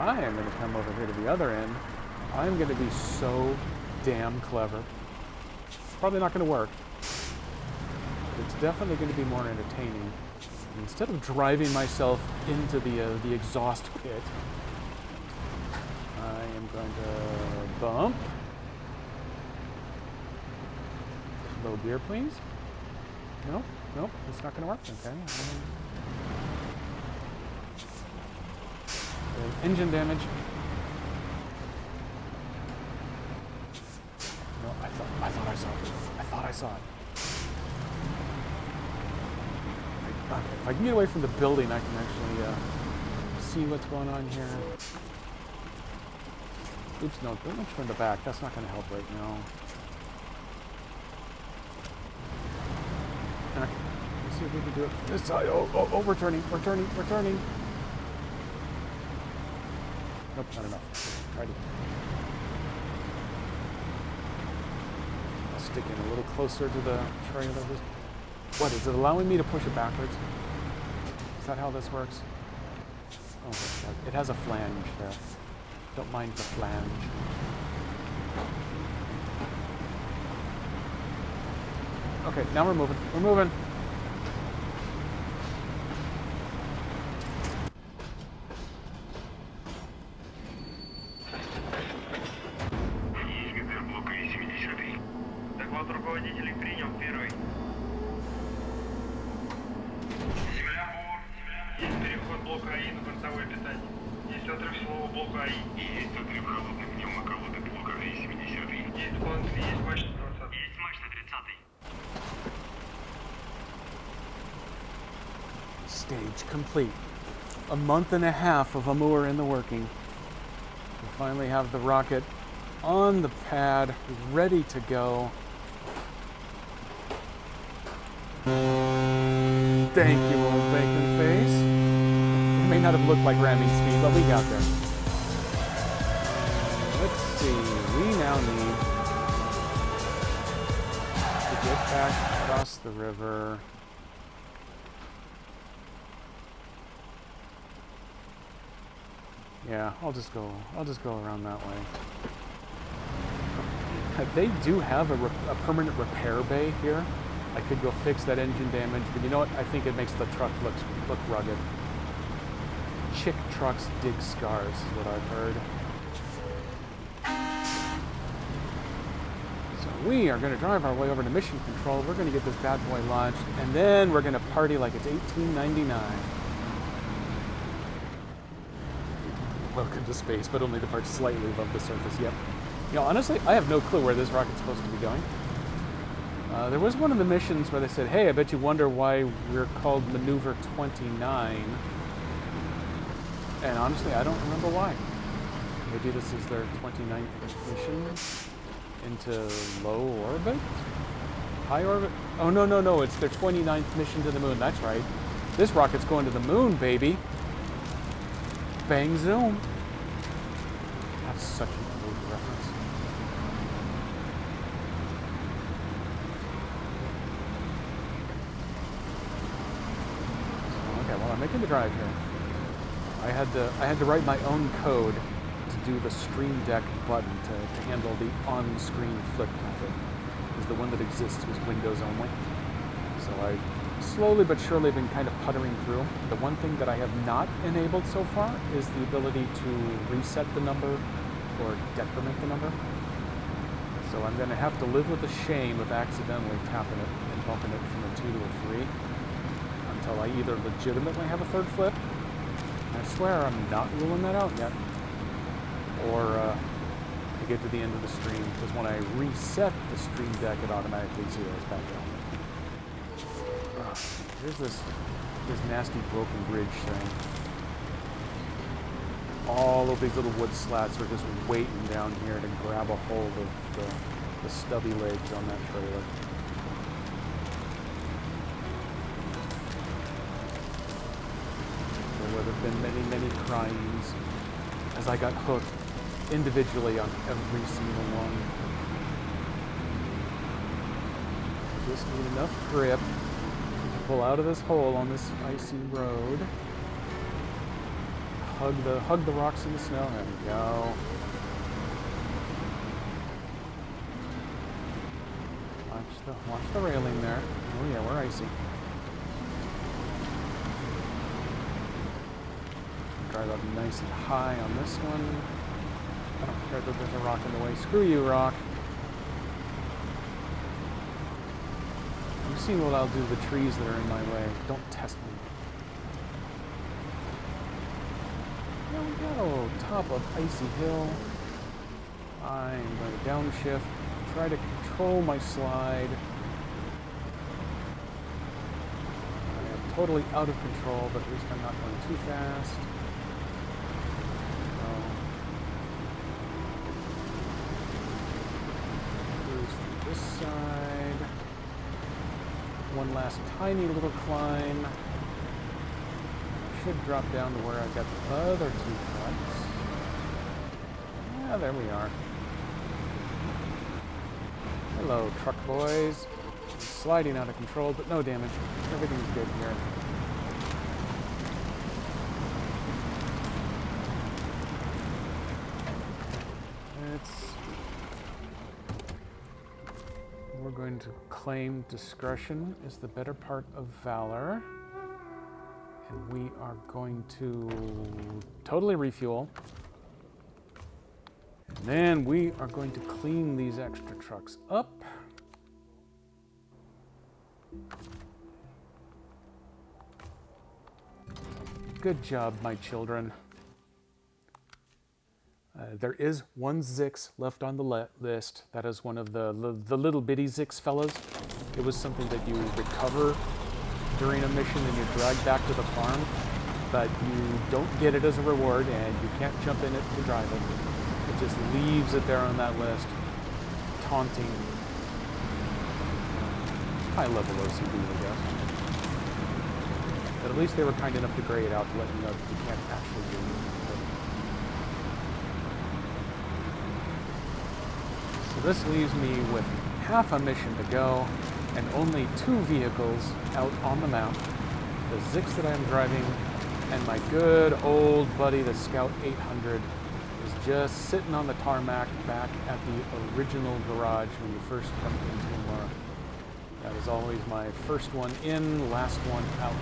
I am going to come over here to the other end. I'm going to be so damn clever. It's probably not going to work. But it's definitely going to be more entertaining. Instead of driving myself into the exhaust pit, I am going to bump. Low gear, please. Nope, nope, it's not going to work. Okay. Engine damage. No, I thought I saw it. I thought I saw it. Okay, if I can get away from the building, I can actually see what's going on here. Oops, no, don't look from the back. That's not going to help right now. Okay, let's see if we can do it from this side. Oh, we're turning. Nope, not enough. Righty. I'll stick in a little closer to the trailer. What, is it allowing me to push it backwards? Is that how this works? Oh, it has a flange there. Don't mind the flange. Okay, now we're moving. We're moving. Stage complete. A month and a half of Amur in the working. We finally have the rocket on the pad, ready to go. Thank you, old bacon face. It may not have looked like ramming speed, but we got there. Let's see, we now need to get back across the river. Yeah, I'll just go around that way. They do have a permanent repair bay here. I could go fix that engine damage, but you know what? I think it makes the truck look rugged. Chick trucks dig scars, is what I've heard. So we are going to drive our way over to Mission Control. We're going to get this bad boy launched, and then we're going to party like it's 1899. Welcome to space, but only the parts slightly above the surface. Yep. You know, honestly, I have no clue where this rocket's supposed to be going. There was one of the missions where they said, hey, I bet you wonder why we're called Maneuver 29. And honestly, I don't remember why. Maybe this is their 29th mission into low orbit? High orbit? Oh, no, it's their 29th mission to the moon. That's right. This rocket's going to the moon, baby. Bang zoom. That's such an old reference. Okay, well, I'm making the drive here. I had to write my own code to do the Stream Deck button to handle the on-screen flip counter, because the one that exists was Windows only. So I slowly but surely been kind of puttering through. The one thing that I have not enabled so far is the ability to reset the number or decrement the number. So I'm going to have to live with the shame of accidentally tapping it and bumping it from a 2 to a 3 until I either legitimately have a third flip, I swear I'm not ruling that out yet, or I get to the end of the stream, because when I reset the Stream Deck, it automatically zeroes back out. Here's this nasty broken bridge thing. All of these little wood slats are just waiting down here to grab a hold of the stubby legs on that trailer. There would have been many, many cryings as I got hooked individually on every single one. I just need enough grip to pull out of this hole on this icy road. Hug the rocks in the snow. There we go. Watch the railing there. Oh yeah, we're icy. Drive up nice and high on this one. I don't care that there's a rock in the way. Screw you, rock. You see what I'll do to the trees that are in my way. Don't test me. There we go. Top of icy hill. I'm going to downshift. Try to control my slide. I am totally out of control, but at least I'm not going too fast. This side. One last tiny little climb. Should drop down to where I got the other 2 trucks. Yeah, there we are. Hello, truck boys. I'm sliding out of control, but no damage. Everything's good here. We're going to claim discretion is the better part of valor. And we are going to totally refuel. And then we are going to clean these extra trucks up. Good job, my children. There is one Zix left on the list. That is one of the little bitty Zix fellas. It was something that you recover during a mission and you drag back to the farm, but you don't get it as a reward and you can't jump in it to drive it. It just leaves it there on that list, taunting high-level OCD, I guess. But at least they were kind enough to gray it out to let you know that you can't actually do it. So this leaves me with half a mission to go and only 2 vehicles out on the map. The Zix that I'm driving and my good old buddy, the Scout 800, is just sitting on the tarmac back at the original garage when you first come into Mara. That is always my first one in, last one out.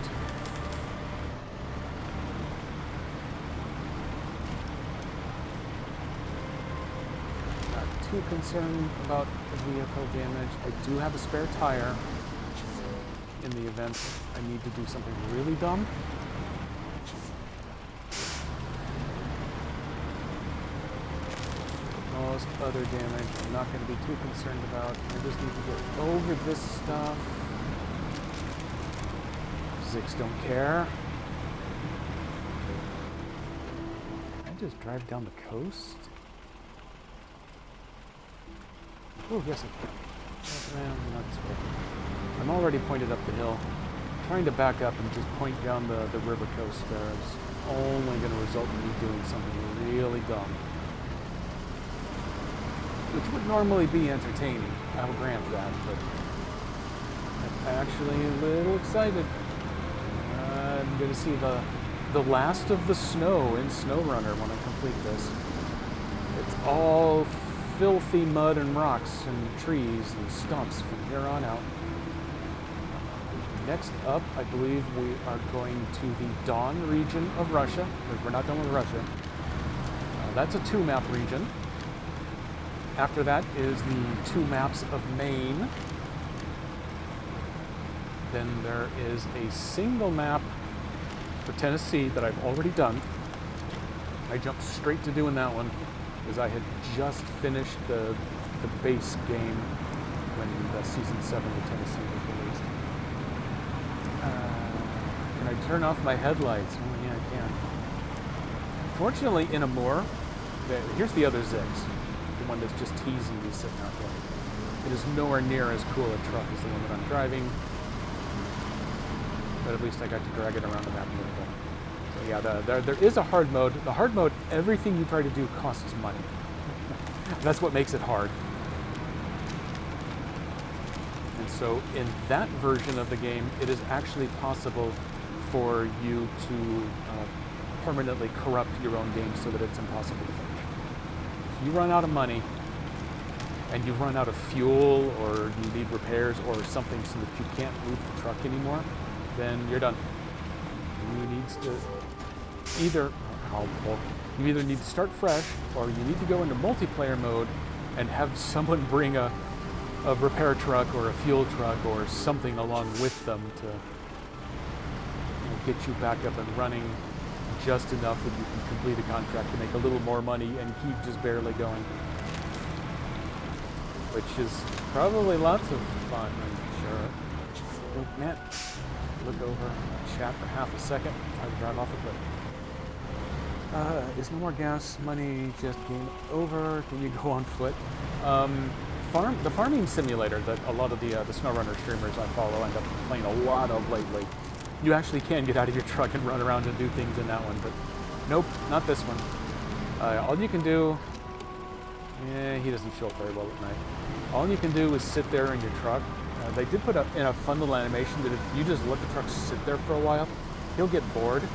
Not too concerned about vehicle damage. I do have a spare tire in the event I need to do something really dumb. Most other damage I'm not going to be too concerned about. I just need to get over this stuff. Zix don't care. Can I just drive down the coast? Oh, yes I can. Not this way. I'm already pointed up the hill. Trying to back up and just point down the river coast there is only going to result in me doing something really dumb. Which would normally be entertaining, I'll grant that, but I'm actually a little excited. I'm going to see the the last of the snow in SnowRunner when I complete this. It's all filthy mud and rocks and trees and stumps from here on out. Next up, I believe we are going to the Don region of Russia, because we're not done with Russia. That's a 2-map region. After that is the 2 maps of Maine. Then there is a single map for Tennessee that I've already done. I jumped straight to doing that one because I had just finished the base game when the Season 7 of Tennessee was released. Can I turn off my headlights? Oh, yeah, I can. Fortunately, in Amour, here's the other Zix, the one that's just teasing me sitting out there. It is nowhere near as cool a truck as the one that I'm driving, but at least I got to drag it around the map a little bit. So yeah, there is a hard mode. The hard mode, everything you try to do costs money. That's what makes it hard. And so in that version of the game, it is actually possible for you to permanently corrupt your own game so that it's impossible to finish. If you run out of money and you run out of fuel or you need repairs or something so that you can't move the truck anymore, then you're done. You need to you either need to start fresh or you need to go into multiplayer mode and have someone bring a repair truck or a fuel truck or something along with them to get you back up and running just enough that you can complete a contract to make a little more money and keep just barely going. Which is probably lots of fun, I'm sure. Oh, man, look over, chat for half a second, try to drive off a cliff. Is no more gas money just game over? Can you go on foot? The farming simulator that a lot of the SnowRunner streamers I follow end up playing a lot of lately. You actually can get out of your truck and run around and do things in that one, but nope, not this one. All you can do, he doesn't show up very well at night. All you can do is sit there in your truck. They did put in a fun little animation that if you just let the truck sit there for a while, he'll get bored. I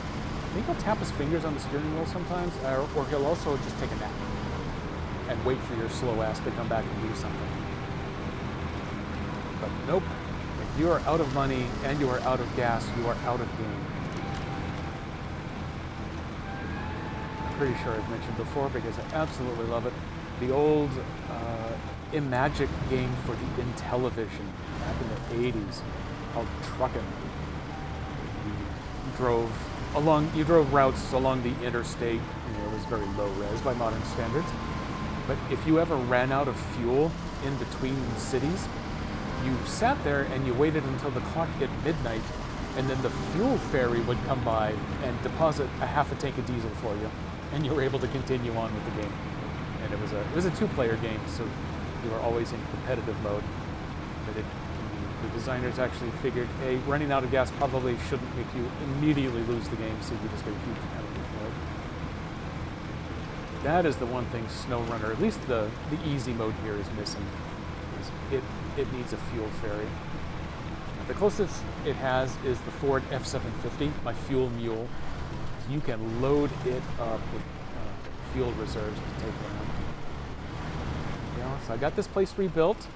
think he'll tap his fingers on the steering wheel sometimes, or he'll also just take a nap and wait for your slow ass to come back and do something. But nope. If you are out of money and you are out of gas, you are out of game. I'm pretty sure I've mentioned before because I absolutely love it. The old Imagic game for the Intellivision back in the 80s called Truckin'. You drove routes along the interstate. It was very low res by modern standards. But if you ever ran out of fuel in between cities, you sat there and you waited until the clock hit midnight, and then the fuel ferry would come by and deposit a half a tank of diesel for you, and you were able to continue on with the game. And it was a 2-player game, so you were always in competitive mode. But the designers actually figured, hey, running out of gas probably shouldn't make you immediately lose the game, so you just get a huge competitive mode. That is the one thing SnowRunner, at least the easy mode here, is missing. It needs a fuel ferry. The closest it has is the Ford F-750, my fuel mule. You can load it up with fuel reserves to take around. So I got this place rebuilt.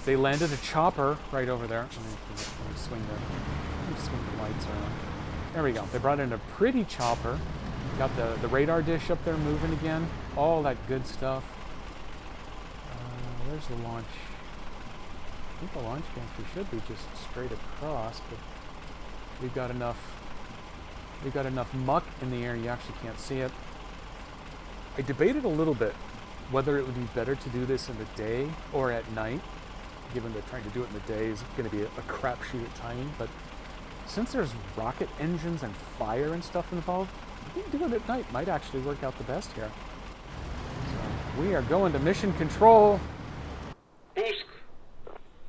They landed a chopper right over there. Let me swing the lights around. There we go. They brought in a pretty chopper. Got the radar dish up there moving again. All that good stuff. Where's the launch? I think the launch gantry should be just straight across, but we've got enough muck in the air you actually can't see it. I debated a little bit whether it would be better to do this in the day or at night, given that trying to do it in the day is going to be a crapshoot at timing, but since there's rocket engines and fire and stuff involved, I think doing it at night might actually work out the best here. So we are going to mission control. Пуск.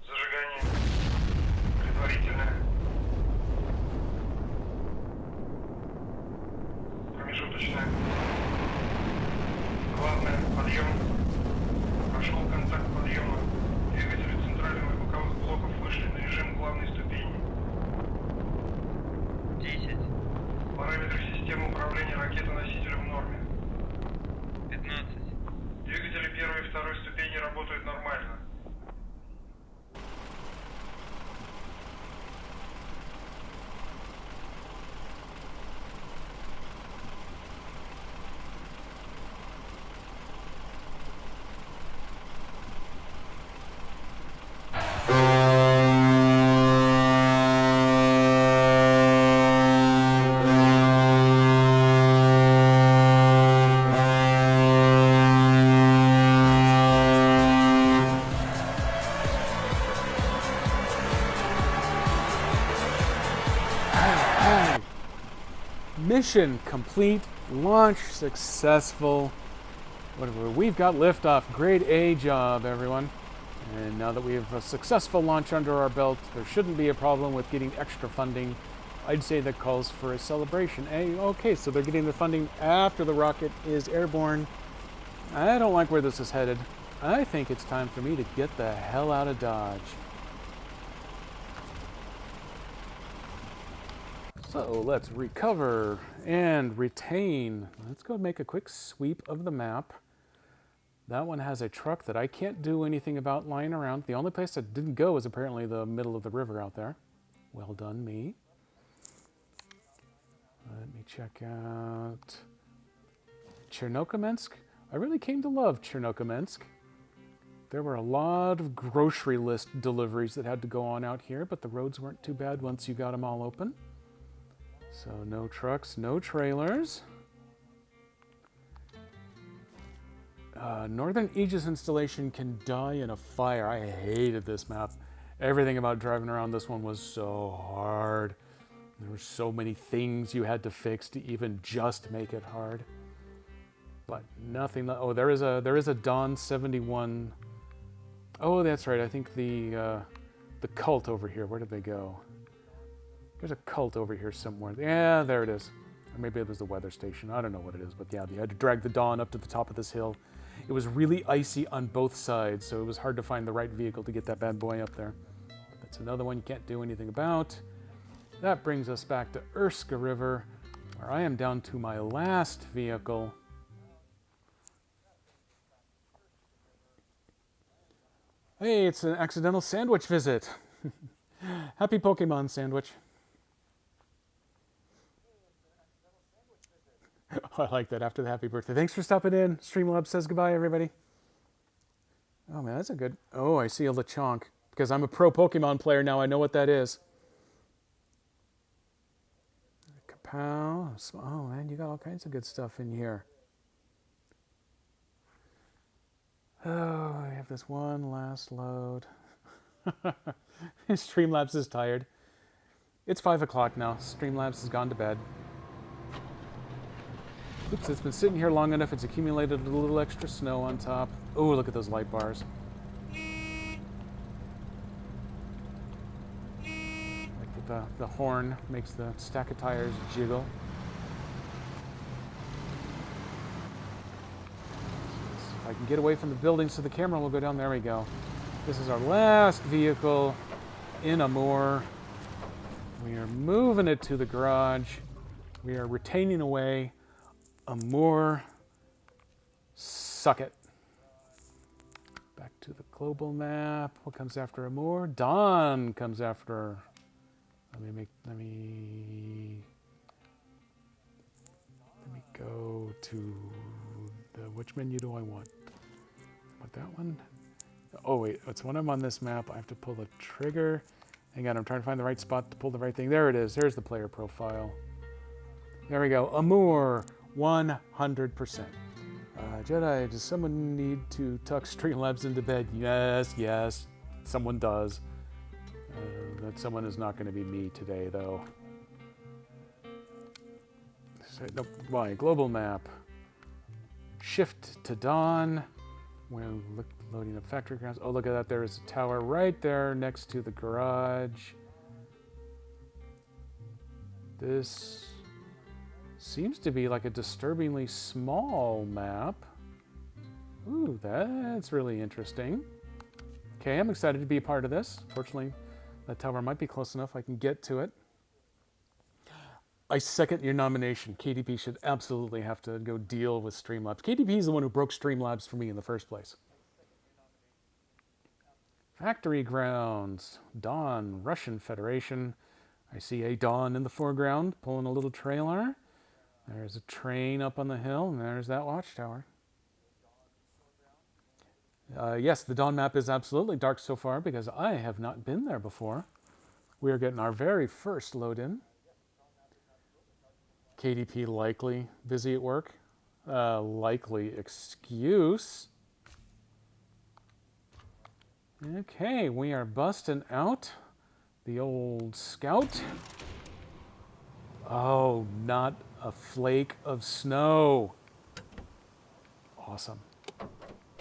Зажигание. Предварительно. Промежуточно. Главное, подъем. Прошел контакт подъема. Двигатели центральных и боковых блоков вышли на режим главной ступени. 10. Параметры системы второй ступени работают нормально. Mission complete, launch successful. Whatever, we've got liftoff. Grade A job, everyone. And now that we have a successful launch under our belt, there shouldn't be a problem with getting extra funding. I'd say that calls for a celebration. Hey, okay, so they're getting the funding after the rocket is airborne. I don't like where this is headed. I think it's time for me to get the hell out of Dodge. So let's recover and retain. Let's go make a quick sweep of the map. That one has a truck that I can't do anything about lying around. The only place that didn't go is apparently the middle of the river out there. Well done, me. Let me check out Chernokomensk. I really came to love Chernokomensk. There were a lot of grocery list deliveries that had to go on out here, but the roads weren't too bad once you got them all open. So no trucks, no trailers. Northern Aegis installation can die in a fire. I hated this map. Everything about driving around this one was so hard. There were so many things you had to fix to even just make it hard. But nothing. Oh, there is a Dawn 71. Oh, that's right. I think the cult over here. Where did they go? There's a cult over here somewhere. Yeah, there it is. Or maybe it was the weather station. I don't know what it is, but yeah, they had to drag the Dawn up to the top of this hill. It was really icy on both sides, so it was hard to find the right vehicle to get that bad boy up there. That's another one you can't do anything about. That brings us back to Urska River, where I am down to my last vehicle. Hey, it's an accidental sandwich visit. Happy Pokemon sandwich. I like that after the happy birthday. Thanks for stopping in. Streamlabs says goodbye, everybody. Oh, man, that's a good... Oh, I see a Lechonk. Because I'm a pro Pokemon player now, I know what that is. Kapow. Oh, man, you got all kinds of good stuff in here. Oh, I have this one last load. Streamlabs is tired. It's 5 o'clock now. Streamlabs has gone to bed. Oops, it's been sitting here long enough. It's accumulated a little extra snow on top. Oh, look at those light bars. Like the horn makes the stack of tires jiggle. If I can get away from the building so the camera will go down. There we go. This is our last vehicle in Amur. We are moving it to the garage. We are retaining away Amur. Suck it. Back to the global map. What comes after Amur? Dawn comes after. Let me go to the, which menu do I want? Want that one? Oh wait, it's when I'm on this map, I have to pull the trigger. Hang on, I'm trying to find the right spot to pull the right thing. There it is. There's the player profile. There we go. Amur, 100%. Jedi, does someone need to tuck Streamlabs into bed? Yes, yes, someone does. That someone is not going to be me today, though. So, nope, why? Global map. Shift to Dawn. We're loading up factory grounds. Oh, look at that. There is a tower right there next to the garage. This seems to be like a disturbingly small map. Ooh, that's really interesting. Okay, I'm excited to be a part of this. Fortunately, that tower might be close enough I can get to it. I second your nomination. KDP should absolutely have to go deal with Streamlabs. KDP is the one who broke Streamlabs for me in the first place. Factory grounds. Dawn, Russian Federation. I see a Dawn in the foreground pulling a little trailer. There's a train up on the hill, and there's that watchtower. Yes, the Dawn map is absolutely dark so far because I have not been there before. We are getting our very first load in. KDP likely busy at work. Likely excuse. Okay, we are busting out the old Scout. Oh, not a flake of snow. Awesome.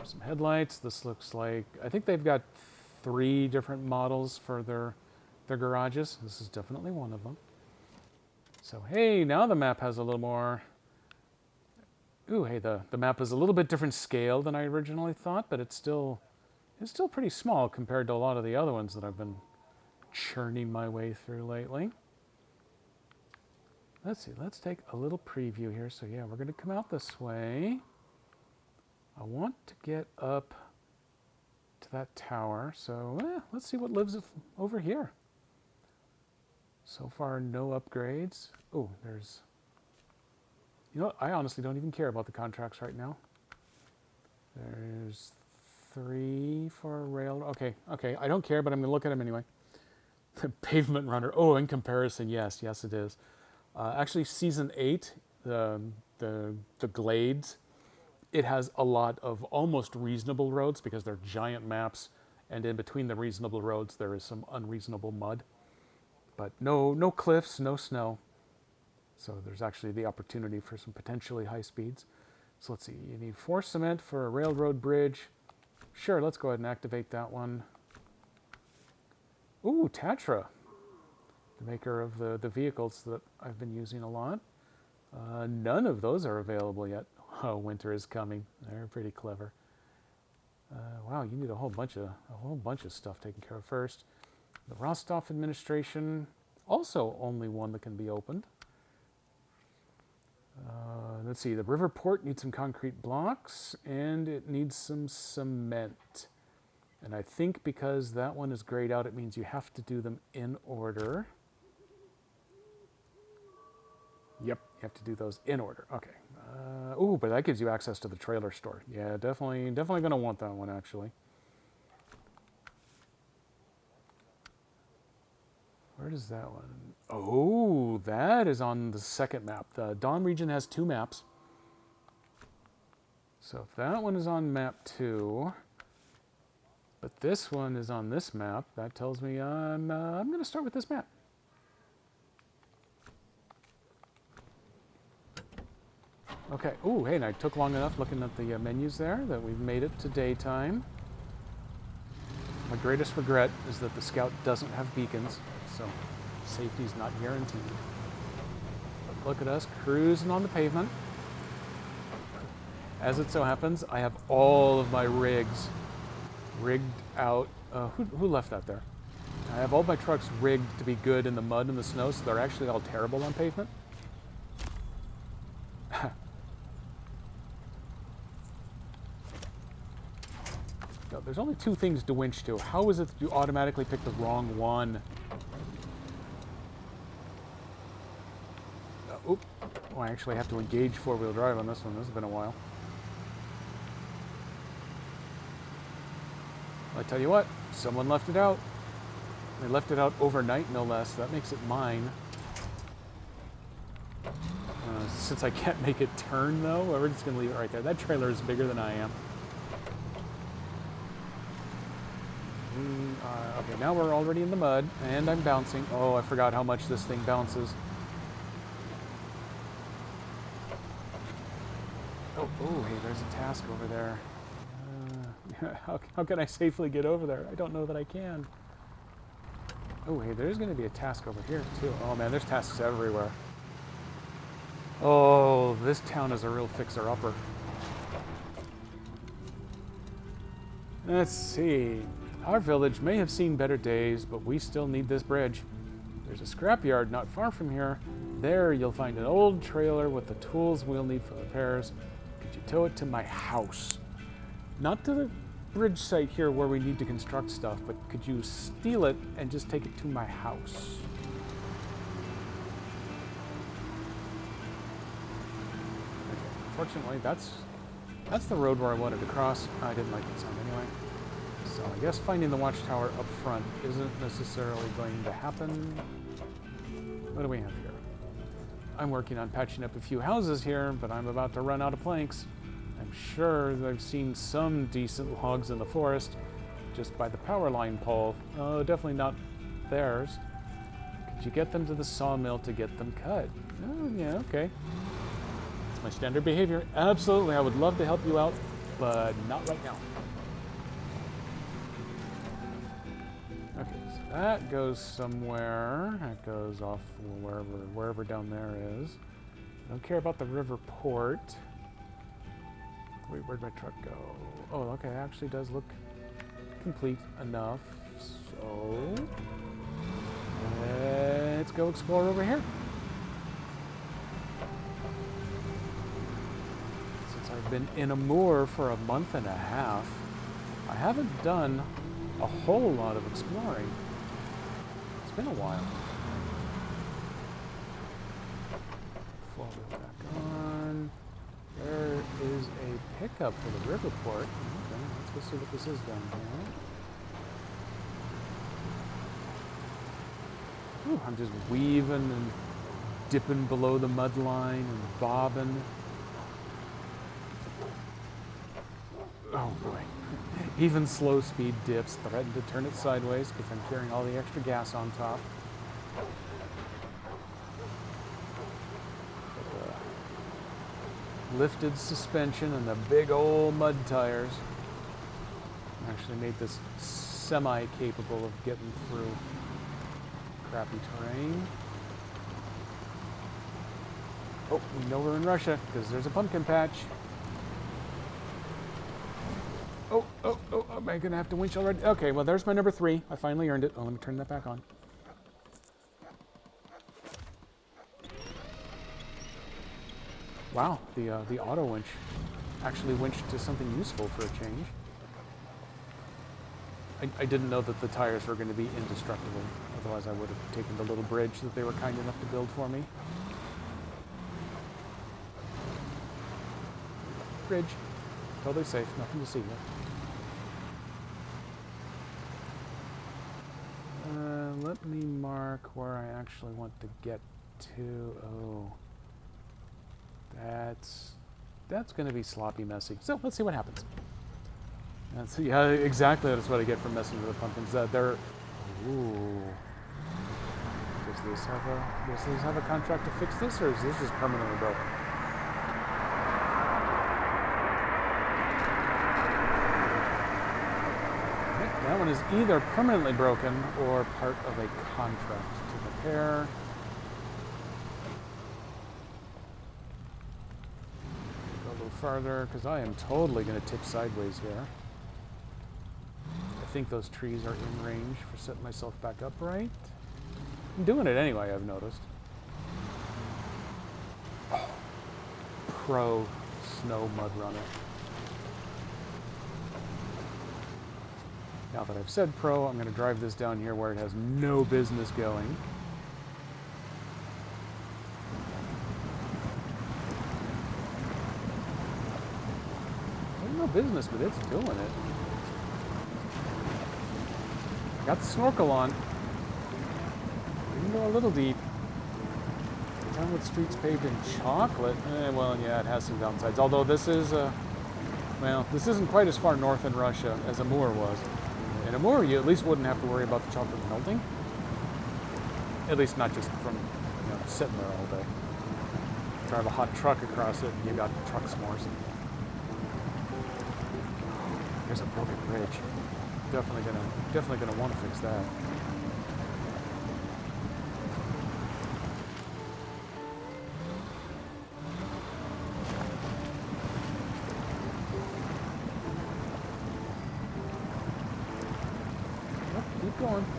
Some headlights. This looks like, I think they've got 3 different models for their garages. This is definitely one of them. So hey, now the map has a little more. Ooh, hey, the map is a little bit different scale than I originally thought, but it's still pretty small compared to a lot of the other ones that I've been churning my way through lately. Let's see, let's take a little preview here. So yeah, we're gonna come out this way. I want to get up to that tower, so let's see what lives over here. So far, no upgrades. Oh, there's... You know what? I honestly don't even care about the contracts right now. There's 3 for rail. Okay, I don't care, but I'm going to look at them anyway. The Pavement Runner. Oh, in comparison, yes, it is. Actually, Season 8, the Glades, it has a lot of almost reasonable roads because they're giant maps, and in between the reasonable roads, there is some unreasonable mud. But no cliffs, no snow. So there's actually the opportunity for some potentially high speeds. So let's see, you need 4 cement for a railroad bridge. Sure, let's go ahead and activate that one. Ooh, Tatra, the maker of the vehicles that I've been using a lot. None of those are available yet. Oh, winter is coming. They're pretty clever. Wow, you need a whole bunch of stuff taken care of first. The Rostov administration, also only one that can be opened. Let's see, the river port needs some concrete blocks, and it needs some cement. And I think because that one is grayed out, it means you have to do them in order. Yep, you have to do those in order. Okay. Ooh, but that gives you access to the trailer store. Yeah, definitely going to want that one, actually. Where does that one? Oh, that is on the second map. The Dawn region has 2 maps. So if that one is on map 2, but this one is on this map, that tells me I'm going to start with this map. Okay. Ooh, hey, and I took long enough looking at the menus there that we've made it to daytime. My greatest regret is that the Scout doesn't have beacons, so safety's not guaranteed. But look at us cruising on the pavement. As it so happens, I have all of my rigs rigged out. Who left that there? I have all my trucks rigged to be good in the mud and the snow, so they're actually all terrible on pavement. No, there's only 2 things to winch to. How is it that you automatically pick the wrong one? Oop. Oh, I actually have to engage 4-wheel drive on this one. This has been a while. I tell you what, someone left it out. They left it out overnight, no less. That makes it mine. Since I can't make it turn, though, we're just going to leave it right there. That trailer is bigger than I am. Okay, now we're already in the mud, and I'm bouncing. Oh, I forgot how much this thing bounces. Oh, hey, there's a task over there. How can I safely get over there? I don't know that I can. Oh, hey, there's going to be a task over here, too. Oh, man, there's tasks everywhere. Oh, this town is a real fixer-upper. Let's see. Our village may have seen better days, but we still need this bridge. There's a scrapyard not far from here. There you'll find an old trailer with the tools we'll need for repairs. Could you tow it to my house? Not to bridge site here where we need to construct stuff, but could you steal it and just take it to my house? Okay, unfortunately, that's the road where I wanted to cross. I didn't like the sound anyway. So I guess finding the watchtower up front isn't necessarily going to happen. What do we have here? I'm working on patching up a few houses here, but I'm about to run out of planks. I'm sure that I've seen some decent logs in the forest just by the power line pole. Oh, definitely not theirs. Could you get them to the sawmill to get them cut? Oh, yeah, okay. It's my standard behavior. Absolutely, I would love to help you out, but not right now. Okay, so that goes somewhere. That goes off wherever down there is. I don't care about the river port. Wait, where'd my truck go? Oh, okay, it actually does look complete enough. So, let's go explore over here. Since I've been in Amur for a month and a half, I haven't done a whole lot of exploring. It's been a while. Four wheel back on. There is a pickup for the river port. Okay, let's go see what this is down here. Ooh, I'm just weaving and dipping below the mud line and bobbing. Oh boy. Even slow speed dips threaten to turn it sideways because I'm carrying all the extra gas on top. Lifted suspension and the big old mud tires actually made this semi-capable of getting through crappy terrain. Oh, we know we're in Russia because there's a pumpkin patch. Oh, am I gonna have to winch already? Okay, well there's my number 3. I finally earned it. Oh, let me turn that back on. Wow, the auto winch actually winched to something useful for a change. I didn't know that the tires were going to be indestructible. Otherwise, I would have taken the little bridge that they were kind enough to build for me. Bridge. Totally safe. Nothing to see here. Let me mark where I actually want to get to. Oh. That's going to be sloppy messy. So let's see what happens. That's, yeah, exactly. That's what I get from messing with the pumpkins. They're. Ooh. Does this have a contract to fix this, or is this just permanently broken? That one is either permanently broken or part of a contract to repair. Go a little farther, because I am totally going to tip sideways here. I think those trees are in range for setting myself back upright. I'm doing it anyway, I've noticed. Oh, pro snow mud runner. Now that I've said pro, I'm going to drive this down here where it has no business going. There's no business, but it's doing it. I got the snorkel on. We can go a little deep. Town with streets paved in chocolate. Well, yeah, it has some downsides. Although this is, well, this isn't quite as far north in Russia as Amur was. In Amur, you at least wouldn't have to worry about the chocolate melting. At least not just from sitting there all day. Drive a hot truck across it, and you got truck s'mores. There's a broken bridge. Definitely gonna want to fix that.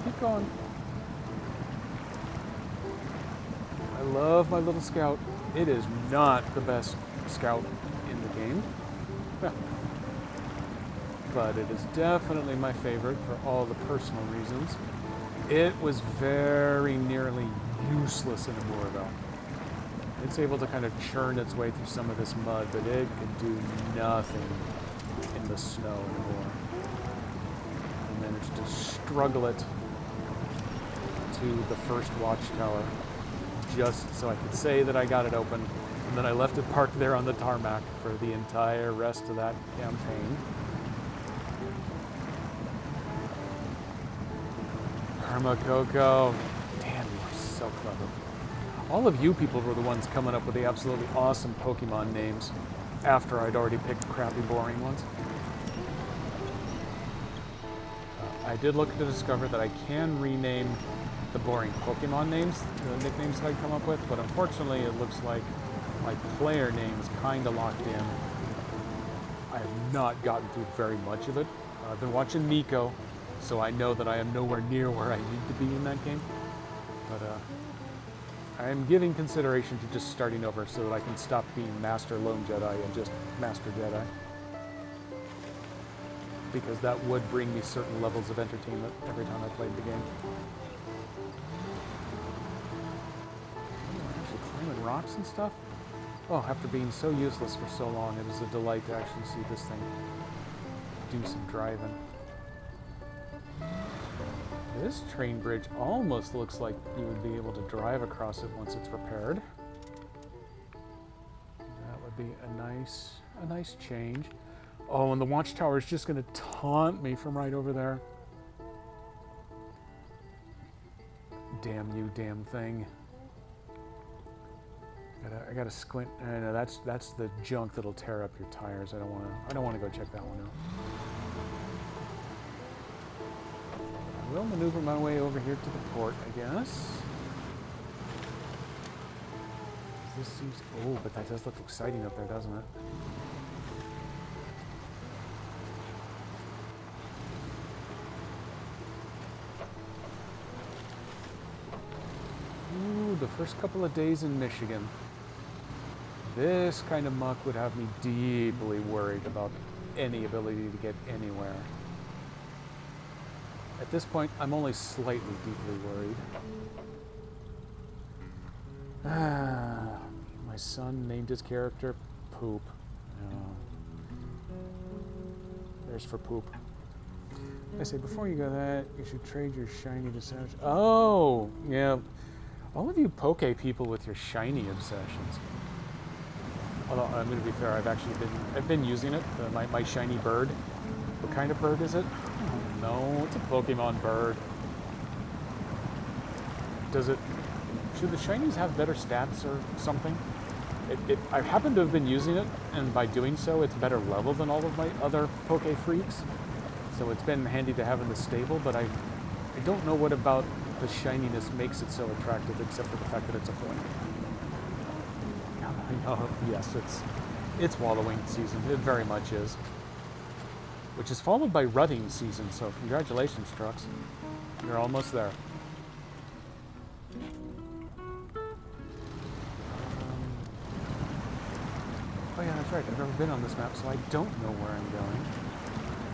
Keep going. I love my little scout. It is not the best scout in the game. but it is definitely my favorite for all the personal reasons. It was very nearly useless in Amur, though. It's able to kind of churn its way through some of this mud, but it could do nothing in the snow in Amur. I managed to struggle it to the first watchtower, just so I could say that I got it open, and then I left it parked there on the tarmac for the entire rest of that campaign. Karma Coco. Damn, you are so clever. All of you people were the ones coming up with the absolutely awesome Pokemon names after I'd already picked crappy, boring ones. I did look to discover that I can rename the boring Pokemon names, the nicknames that I'd come up with, but unfortunately it looks like my player name is kind of locked in. I have not gotten through very much of it. I've been watching Nico, so I know that I am nowhere near where I need to be in that game. But I am giving consideration to just starting over so that I can stop being Master Lone Jedi and just Master Jedi. Because that would bring me certain levels of entertainment every time I played the game. Actually climbing rocks and stuff? Oh, after being so useless for so long, it is a delight to actually see this thing do some driving. This train bridge almost looks like you would be able to drive across it once it's repaired. That would be a nice change. Oh, and the watchtower is just going to taunt me from right over there. Damn you, damn thing. I gotta squint. No, that's the junk that'll tear up your tires. I don't want to go check that one out. I will maneuver my way over here to the port, I guess. This seems... Oh, but that does look exciting up there, doesn't it? Ooh, the first couple of days in Michigan. This kind of muck would have me deeply worried about any ability to get anywhere. At this point, I'm only slightly deeply worried. My son named his character Poop. There's for Poop. I say, before you go that, you should trade your shiny to Savage. Oh, yeah. All of you Poke people with your shiny obsessions. Although, I'm going to be fair, I've been using it, my shiny bird. What kind of bird is it? No, it's a Pokemon bird. Should the shinies have better stats or something? I happen to have been using it, and by doing so, it's better level than all of my other Poke Freaks. So it's been handy to have in the stable, but I don't know what about the shininess makes it so attractive, except for the fact that it's a foil. Yes, it's wallowing season. It very much is. Which is followed by rutting season, so congratulations, trucks. You're almost there. Oh yeah, that's right. I've never been on this map, so I don't know where I'm going.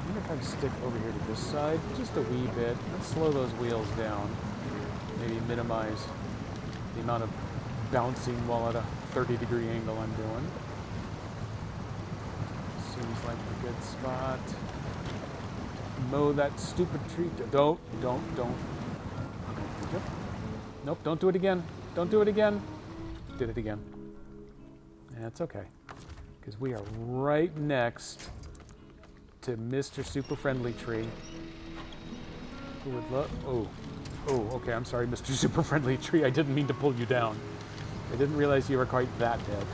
I'm going to try to stick over here to this side just a wee bit. Let's slow those wheels down. Maybe minimize the amount of bouncing while at a 30-degree angle I'm doing. Seems like a good spot. Mow that stupid tree. Don't. Yep. Nope, don't do it again. Don't do it again. Did it again. That's okay. Because we are right next to Mr. Super Friendly Tree. Who would love... Oh, okay, I'm sorry, Mr. Super Friendly Tree. I didn't mean to pull you down. I didn't realize you were quite that dead.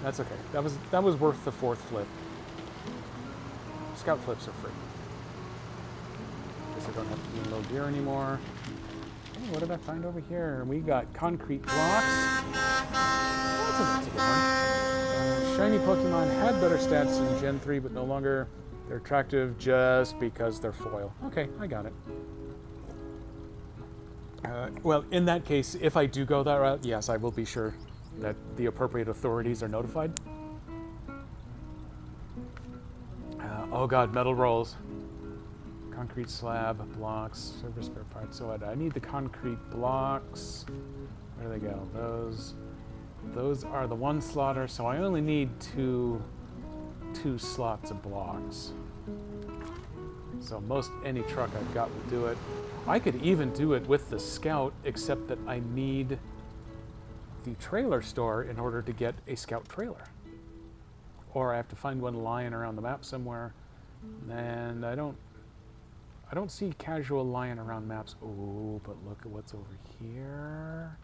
That's okay. That was worth the fourth flip. Scout flips are free. Guess I don't have to be in low gear anymore. Hey, what did I find over here? We got concrete blocks. That's a good one. Shiny Pokemon had better stats in Gen 3, but no longer. They're attractive just because they're foil. Okay, I got it. Well, in that case, if I do go that route, yes, I will be sure that the appropriate authorities are notified. Oh god, metal rolls. Concrete slab, blocks, server spare parts. So I need the concrete blocks. Where do they go? Those are the one slotter, so I only need two slots of blocks. So most any truck I've got will do it. I could even do it with the Scout, except that I need the trailer store in order to get a Scout trailer. Or I have to find one lying around the map somewhere. And I don't see casual lying around maps. Oh, but look at what's over here.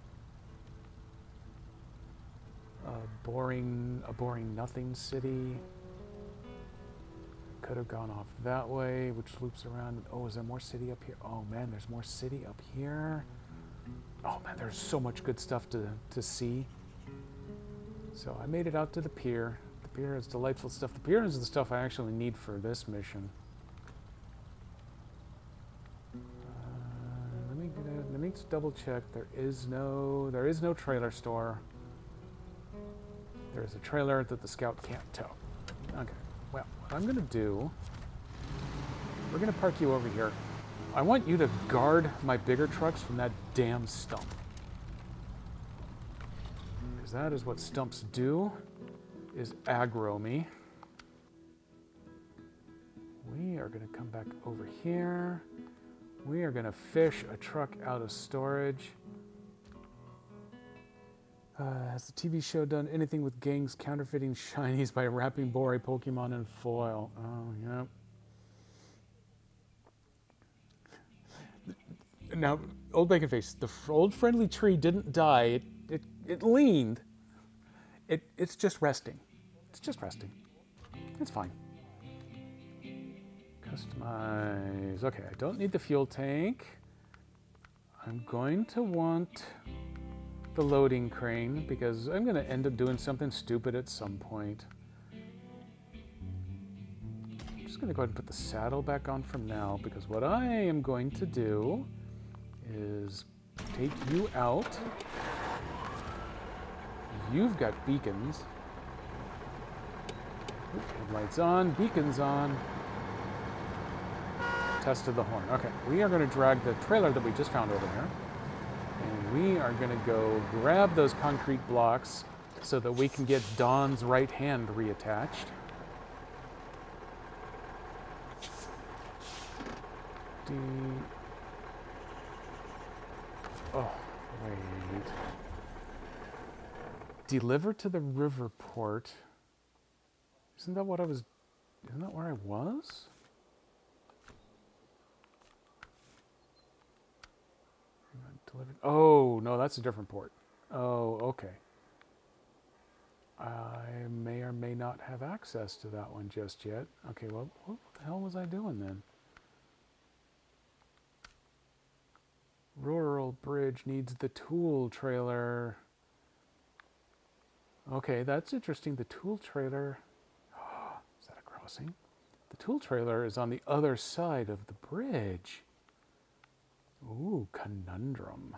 A boring nothing city. Could have gone off that way, which loops around. Oh, is there more city up here? Oh man, there's more city up here. Oh man, there's so much good stuff to see. So I made it out to the pier. The pier has delightful stuff. The pier is the stuff I actually need for this mission. Let me just double check. There is no trailer store. There is a trailer that the Scout can't tow. Okay. Well, what I'm going to do, we're going to park you over here. I want you to guard my bigger trucks from that damn stump. Because that is what stumps do, is aggro me. We are going to come back over here. We are going to fish a truck out of storage. Has the TV show done anything with gangs counterfeiting shinies by wrapping Bore Pokemon in foil? Oh, yeah. Now, old bacon face, the old friendly tree didn't die. It leaned. It's just resting. It's just resting. It's fine. Customize. Okay, I don't need the fuel tank. I'm going to want the loading crane because I'm going to end up doing something stupid at some point. I'm just going to go ahead and put the saddle back on from now because what I am going to do is take you out. You've got beacons. Headlights on, beacons on. Test of the horn. Okay, we are going to drag the trailer that we just found over there. And we are going to go grab those concrete blocks so that we can get Don's right hand reattached. Oh, wait. Deliver to the river port. Isn't that where I was? Delivered. Oh, no, that's a different port. Oh, okay. I may or may not have access to that one just yet. Okay, well, what the hell was I doing then? Rural bridge needs the tool trailer. Okay, that's interesting. The tool trailer. Is that a crossing? The tool trailer is on the other side of the bridge. Ooh, conundrum.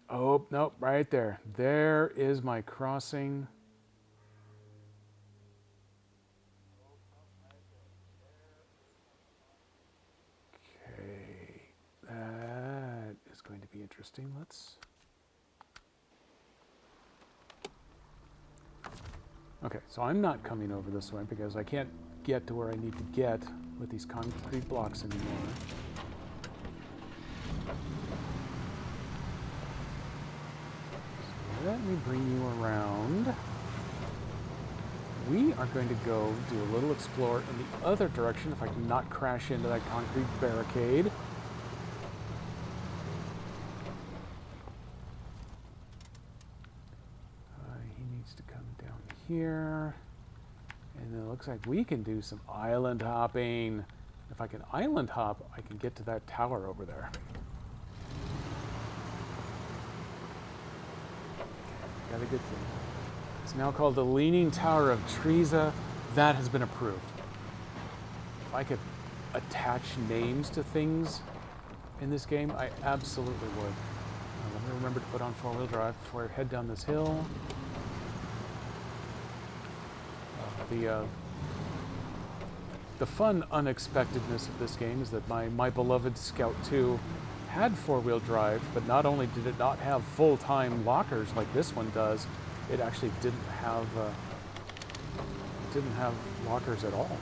Oh, nope, right there. There is my crossing. Okay, that is going to be interesting. Okay, so I'm not coming over this way because I can't get to where I need to get with these concrete blocks anymore. So let me bring you around. We are going to go do a little explore in the other direction if I can not crash into that concrete barricade. He needs to come down here. And it looks like we can do some island hopping. If I can island hop, I can get to that tower over there. Got a good thing. It's now called the Leaning Tower of Treza. That has been approved. If I could attach names to things in this game, I absolutely would. Let me Gotta remember to put on four-wheel drive before I head down this hill. The fun unexpectedness of this game is that my beloved Scout 2 had four-wheel drive, but not only did it not have full-time lockers like this one does, it actually didn't have lockers at all.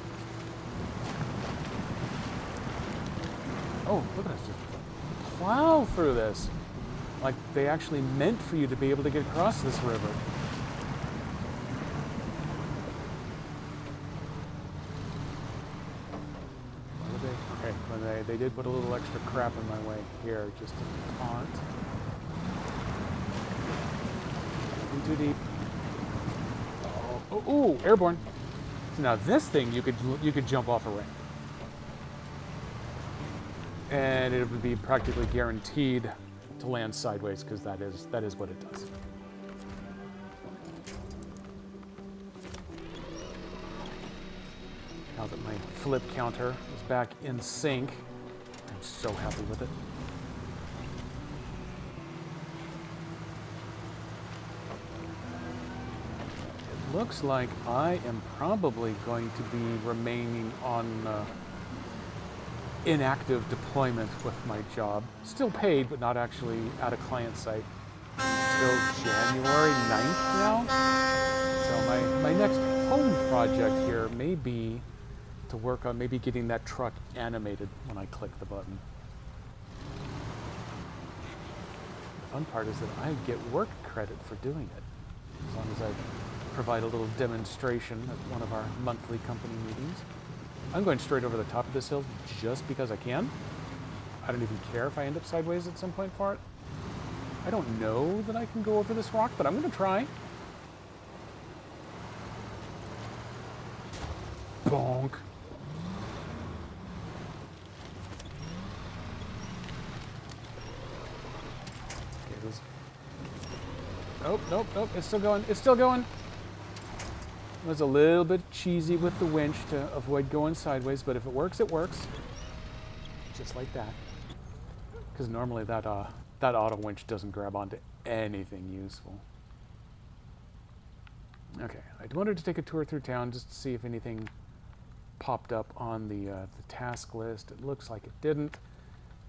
Oh, look at us just plow through this. Like they actually meant for you to be able to get across this river. Okay, when they did put a little extra crap in my way here, just to taunt. In too deep. Oh, airborne. So now this thing you could jump off a ramp, and it would be practically guaranteed to land sideways because that is what it does. Now that my flip counter is back in sync, I'm so happy with it. It looks like I am probably going to be remaining on inactive deployment with my job. Still paid, but not actually at a client site until January 9th now. So my next home project here may be to work on maybe getting that truck animated when I click the button. The fun part is that I get work credit for doing it, as long as I provide a little demonstration at one of our monthly company meetings. I'm going straight over the top of this hill just because I can. I don't even care if I end up sideways at some point for it. I don't know that I can go over this rock, but I'm going to try. Bonk. Okay, this... Nope, it's still going, it's still going. It was a little bit cheesy with the winch to avoid going sideways, but if it works, it works. Just like that. Because normally that auto winch doesn't grab onto anything useful. Okay, I wanted to take a tour through town just to see if anything popped up on the task list. It looks like it didn't.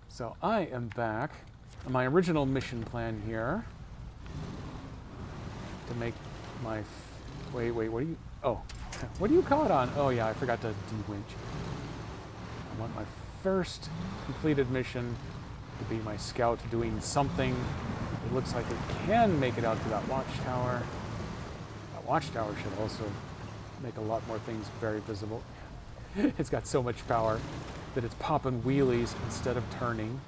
So I am back on my original mission plan here to make my... Wait, what do you... Oh, what do you call it on? Oh yeah, I forgot to de-winch. I want my first completed mission to be my Scout doing something. It looks like it can make it out to that watchtower. That watchtower should also make a lot more things very visible. It's got so much power that it's popping wheelies instead of turning.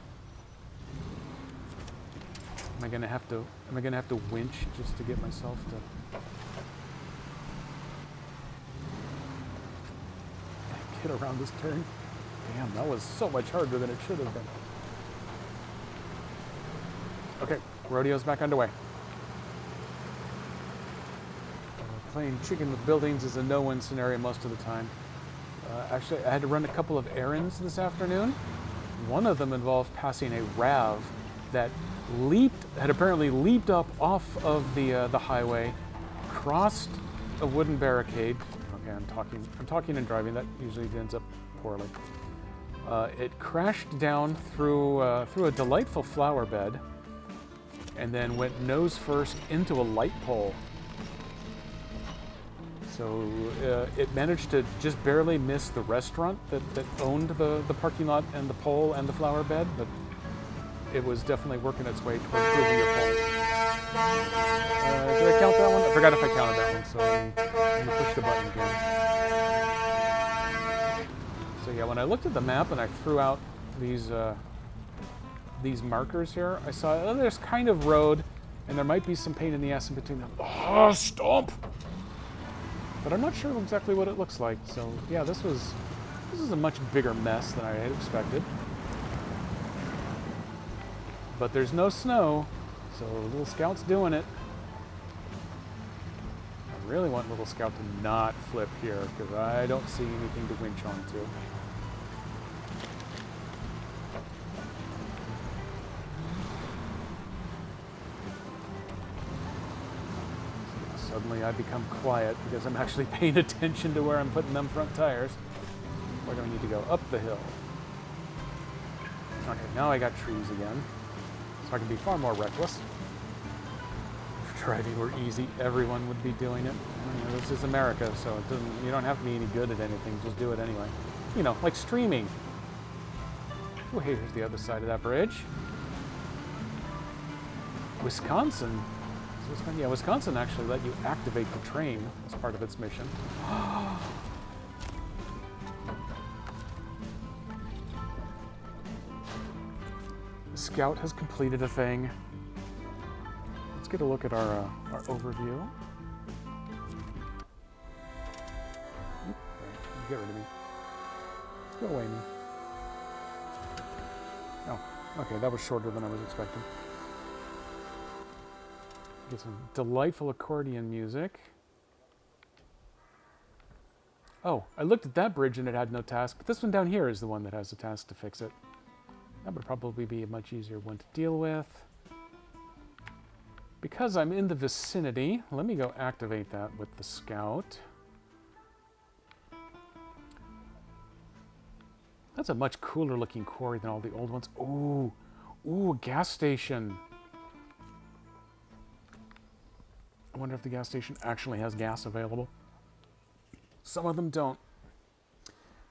Am I gonna have to winch just to get myself to... Get around this turn? Damn, that was so much harder than it should have been. Okay, rodeo's back underway. Playing chicken with buildings is a no-win scenario most of the time. Actually, I had to run a couple of errands this afternoon. One of them involved passing a RAV that had apparently leaped up off of the highway, crossed a wooden barricade. Okay, I'm talking and driving. That usually ends up poorly. It crashed down through a delightful flower bed, and then went nose first into a light pole. So it managed to just barely miss the restaurant that owned the parking lot and the pole and the flower bed, but it was definitely working its way toward proving your pole. Did I count that one? I forgot if I counted that one, so let me push the button again. So yeah, when I looked at the map and I threw out these markers here, I saw, oh, there's kind of road, and there might be some pain in the ass in between them. Oh, stomp! But I'm not sure exactly what it looks like, so yeah, this is a much bigger mess than I had expected. But there's no snow, so Little Scout's doing it. I really want Little Scout to not flip here, because I don't see anything to winch onto. Suddenly I become quiet because I'm actually paying attention to where I'm putting them front tires. Where do I need to go? Up the hill. Okay, now I got trees again. So I can be far more reckless. If driving were easy, everyone would be doing it. You know, this is America, so it doesn't, you don't have to be any good at anything, just do it anyway. You know, like streaming. Oh, hey, here's the other side of that bridge. Wisconsin. Yeah, Wisconsin actually let you activate the train as part of its mission. The Scout has completed a thing. Let's get a look at our overview. Oop, right, get rid of me. Go away, me. Oh, okay, that was shorter than I was expecting. Get some delightful accordion music. Oh, I looked at that bridge and it had no task, but this one down here is the one that has a task to fix it. That would probably be a much easier one to deal with. Because I'm in the vicinity, let me go activate that with the Scout. That's a much cooler looking quarry than all the old ones. Ooh, ooh, a gas station. I wonder if the gas station actually has gas available. Some of them don't.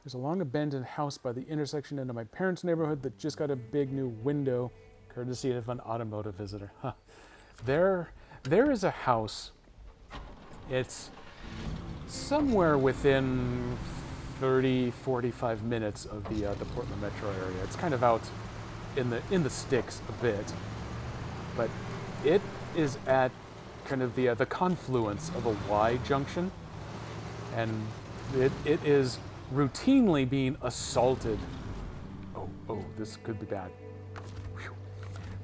There's a long abandoned house by the intersection into my parents' neighborhood that just got a big new window, courtesy of an automotive visitor. Huh. There is a house. It's somewhere within 30, 45 minutes of the Portland metro area. It's kind of out in the sticks a bit, but it is at kind of the confluence of a Y junction, and it is routinely being assaulted. Oh, this could be bad. Whew.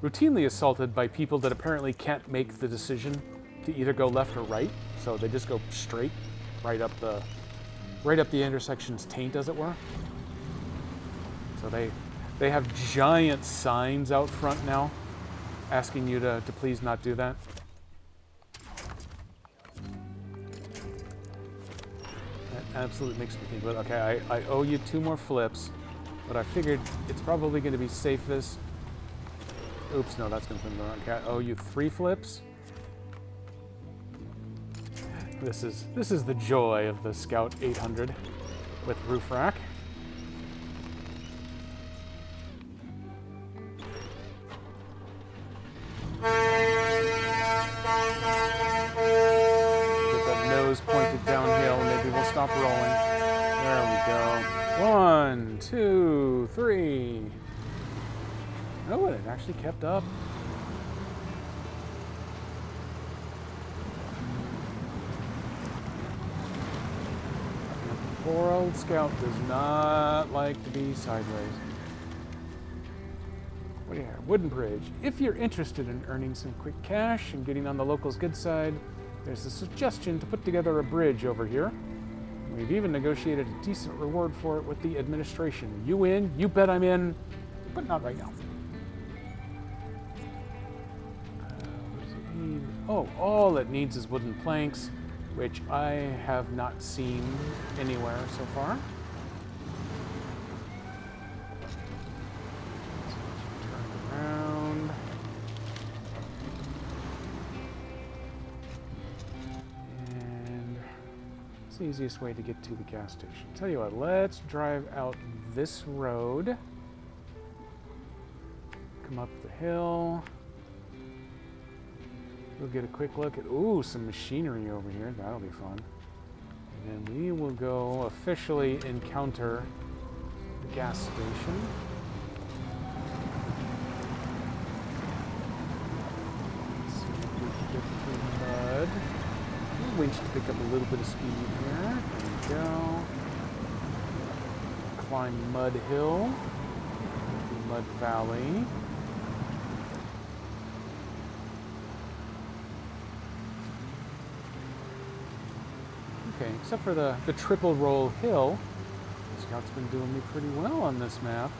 Routinely assaulted by people that apparently can't make the decision to either go left or right, so they just go straight, right up the intersection's taint, as it were. So they have giant signs out front now, asking you to please not do that. Absolutely makes me think, but okay, I owe you 2 more flips, but I figured it's probably going to be safest. Oops, no, that's going to put me wrong. Okay, I owe you 3 flips. This is the joy of the Scout 800 with roof rack. Pointed downhill, maybe we'll stop rolling. There we go. 1, 2, 3. Oh, it actually kept up. Poor old Scout does not like to be sideways. What do you have? Wooden Bridge. If you're interested in earning some quick cash and getting on the locals' good side, there's a suggestion to put together a bridge over here. We've even negotiated a decent reward for it with the administration. You in? You bet I'm in, but not right now. What does it need? Oh, all it needs is wooden planks, which I have not seen anywhere so far. So turn around. The easiest way to get to the gas station. Tell you what, let's drive out this road. Come up the hill. We'll get a quick look at, ooh, some machinery over here. That'll be fun. And then we will go officially encounter the gas station. Let's see if we can get through the mud. Winch to pick up a little bit of speed here. There we go. Climb Mud Hill. Through Mud Valley. Okay, except for the triple roll hill, the Scout's been doing me pretty well on this map.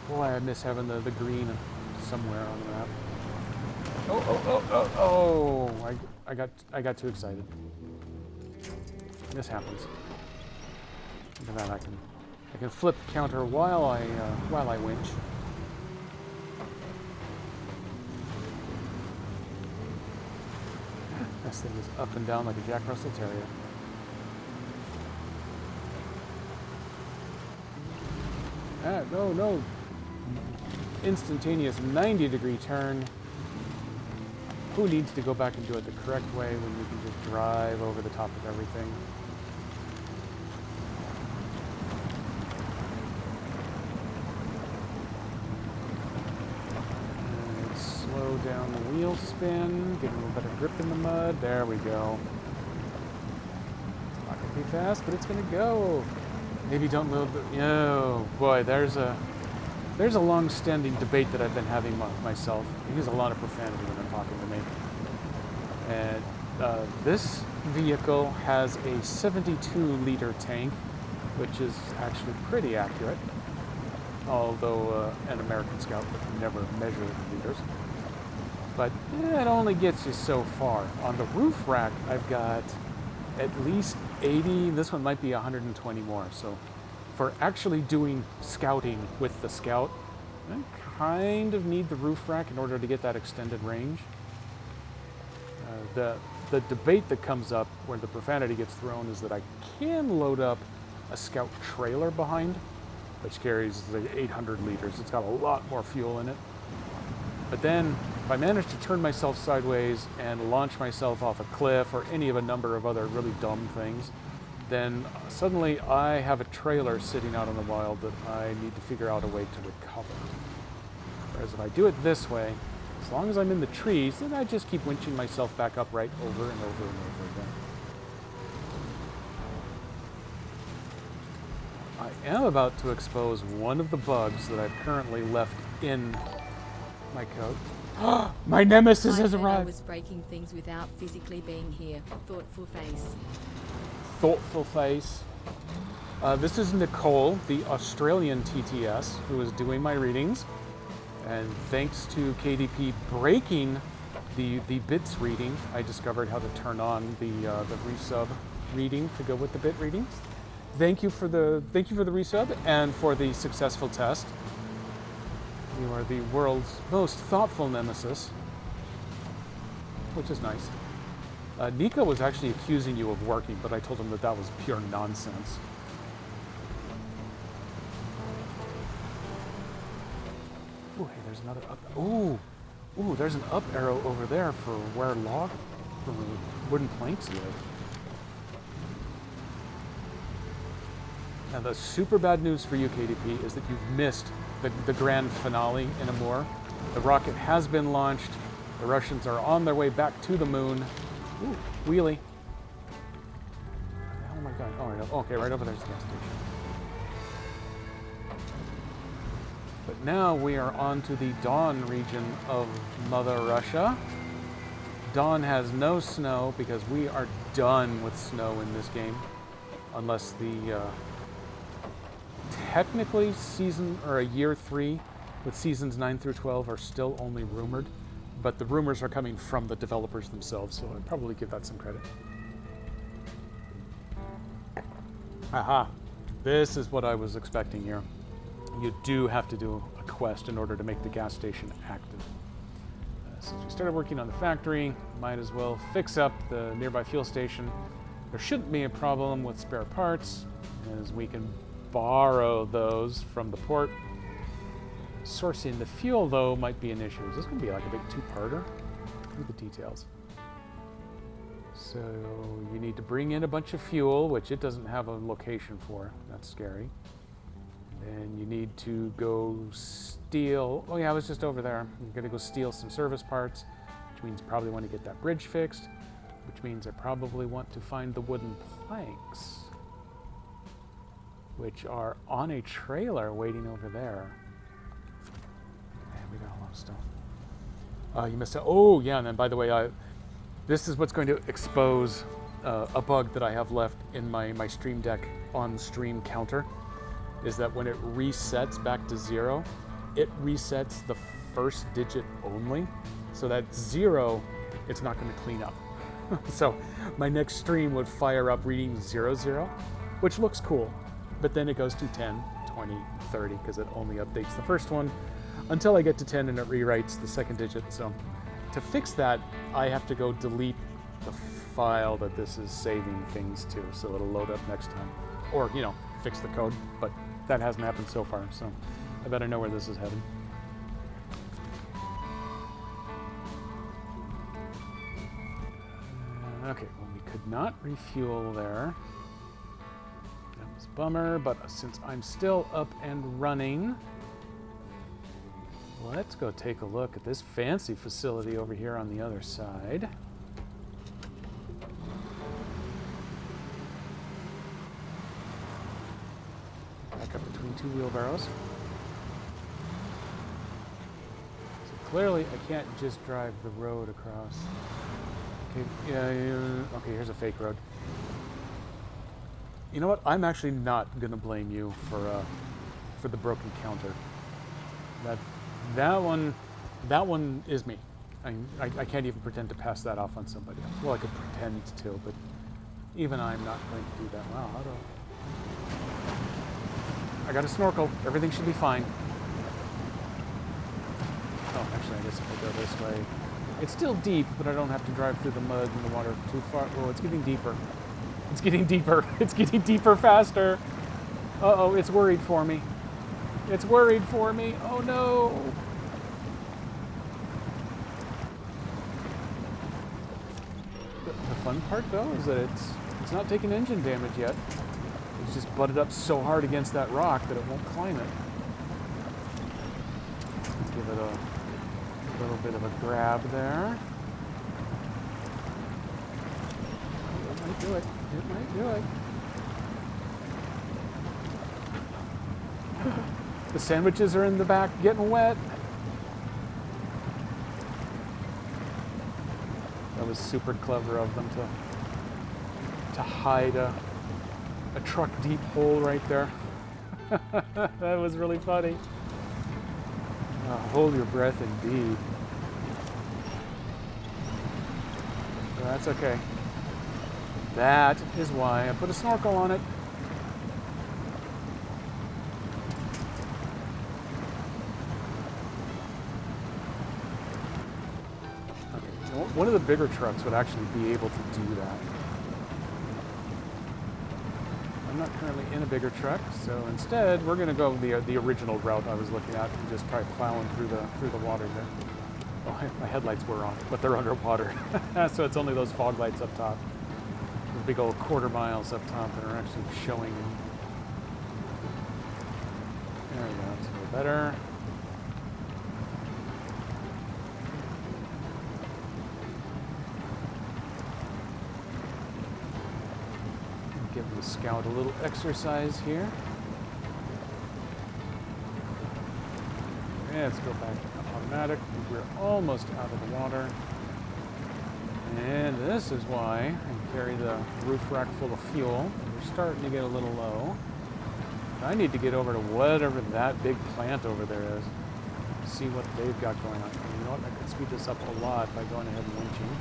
Boy, I miss having the green somewhere on the map. Oh! I got too excited. This happens. Look at that! I can flip counter while I winch. This thing is up and down like a Jack Russell Terrier. Ah, no. Instantaneous 90-degree turn. Who needs to go back and do it the correct way when you can just drive over the top of everything? And slow down the wheel spin, get a little better grip in the mud. There we go. It's not going to be fast, but it's going to go. Maybe don't load the... Oh, boy, there's a long-standing debate that I've been having with myself. I use a lot of profanity when I'm talking to me. And this vehicle has a 72-liter tank, which is actually pretty accurate. Although an American Scout would never measure liters. But it only gets you so far. On the roof rack, I've got at least 80. This one might be 120 more. So for actually doing scouting with the Scout, I kind of need the roof rack in order to get that extended range. The debate that comes up where the profanity gets thrown is that I can load up a Scout trailer behind, which carries like 800 liters. It's got a lot more fuel in it. But then if I manage to turn myself sideways and launch myself off a cliff or any of a number of other really dumb things, then suddenly I have a trailer sitting out in the wild that I need to figure out a way to recover. Whereas if I do it this way, as long as I'm in the trees, then I just keep winching myself back upright over and over and over again. I am about to expose one of the bugs that I've currently left in my coat. My nemesis has I arrived! was breaking things without physically being here. Thoughtful face. Thoughtful face. This is Nicole, the Australian TTS, who is doing my readings. And thanks to KDP breaking the bits reading, I discovered how to turn on the resub reading to go with the bit reading. Thank you for the resub and for the successful test. You are the world's most thoughtful nemesis, which is nice. Nico was actually accusing you of working, but I told him that that was pure nonsense. Oh, hey, there's another up. Ooh, there's an up arrow over there for where wooden planks live. Now, the super bad news for you, KDP, is that you've missed the grand finale in Amur. The rocket has been launched. The Russians are on their way back to the moon. Ooh, wheelie. Where the hell am I going? Oh, right, okay, right over there's the gas station. But now we are on to the Don region of Mother Russia. Don has no snow because we are done with snow in this game. Unless the technically season or year 3 with seasons 9 through 12 are still only rumored, but the rumors are coming from the developers themselves, so I'd probably give that some credit. Aha, this is what I was expecting here. You do have to do a quest in order to make the gas station active. Since we started working on the factory, might as well fix up the nearby fuel station. There shouldn't be a problem with spare parts, as we can borrow those from the port. Sourcing the fuel, though, might be an issue. Is this going to be like a big two-parter? Look at the details. So you need to bring in a bunch of fuel, which it doesn't have a location for. That's scary. And you need to go steal... Oh yeah, I was just over there. You're going to go steal some service parts, which means you probably want to get that bridge fixed, which means I probably want to find the wooden planks, which are on a trailer waiting over there. Man, we got a lot of stuff. You missed out. Oh, yeah, and then by the way, this is what's going to expose a bug that I have left in my Stream Deck on-stream counter, is that when it resets back to 0, it resets the first digit only. So that 0, it's not going to clean up. So my next stream would fire up reading 00, which looks cool. But then it goes to 10, 20, 30, because it only updates the first one until I get to 10 and it rewrites the second digit. So to fix that, I have to go delete the file that this is saving things to, so it'll load up next time. Or, you know, fix the code, but that hasn't happened so far, so I better know where this is headed. Okay, well, we could not refuel there. That was a bummer, but since I'm still up and running, let's go take a look at this fancy facility over here on the other side. Back up between two wheelbarrows. So clearly I can't just drive the road across. Okay, yeah, okay, here's a fake road. You know what? I'm actually not gonna blame you for the broken counter. That one is me. I can't even pretend to pass that off on somebody else. Well, I could pretend to, but even I'm not going to do that. Wow, how do I got a snorkel. Everything should be fine. Oh, actually, I guess if I go this way. It's still deep, but I don't have to drive through the mud and the water too far. Oh, it's getting deeper. It's getting deeper. It's getting deeper faster. Uh-oh, it's worried for me. It's worried for me. Oh, no. The fun part, though, is that it's not taking engine damage yet. It's just butted up so hard against that rock that it won't climb it. Give it a little bit of a grab there. It might do it. It might do it. The sandwiches are in the back getting wet. That was super clever of them to hide a truck deep hole right there. That was really funny. Hold your breath indeed. But that's okay. That is why I put a snorkel on it. Okay. One of the bigger trucks would actually be able to do that. I'm not currently in a bigger truck, so instead we're going to go the original route I was looking at and just try plowing through the water there. Oh, my headlights were on, but they're underwater, so it's only those fog lights up top. Those big old quarter miles up top that are actually showing. There we go, that's a little better. Give the Scout a little exercise here. Yeah, let's go back to automatic. We're almost out of the water. And this is why I carry the roof rack full of fuel. We're starting to get a little low. I need to get over to whatever that big plant over there is. See what they've got going on. And you know what? I could speed this up a lot by going ahead and winching.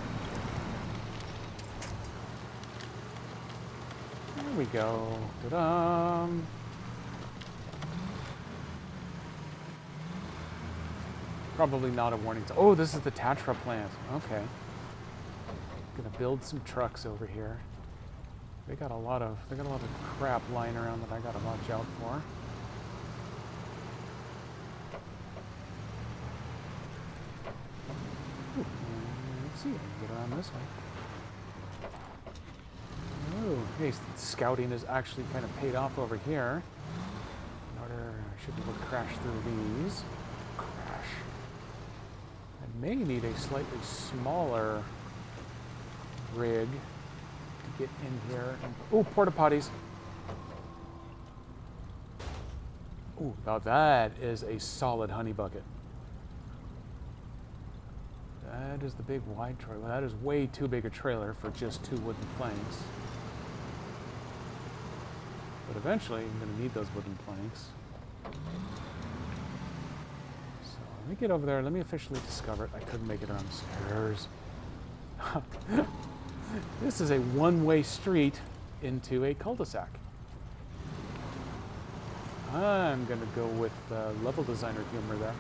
There we go. Ta-da! Probably not a warning. Oh, this is the Tatra plant. Okay. Gonna build some trucks over here. They got a lot of crap lying around that I gotta watch out for. Ooh, let's see if I can get around this way. Oh, hey, scouting is actually kind of paid off over here. In order, I should be able to crash through these. Crash. I may need a slightly smaller rig to get in here. Oh, porta potties. Oh, now that is a solid honey bucket. That is the big wide trailer. That is way too big a trailer for just 2 wooden planks. But eventually, I'm going to need those wooden planks. So Let me get over there. Let me officially discover it. I couldn't make it around the stairs. This is a one-way street into a cul-de-sac. I'm going to go with level designer humor there.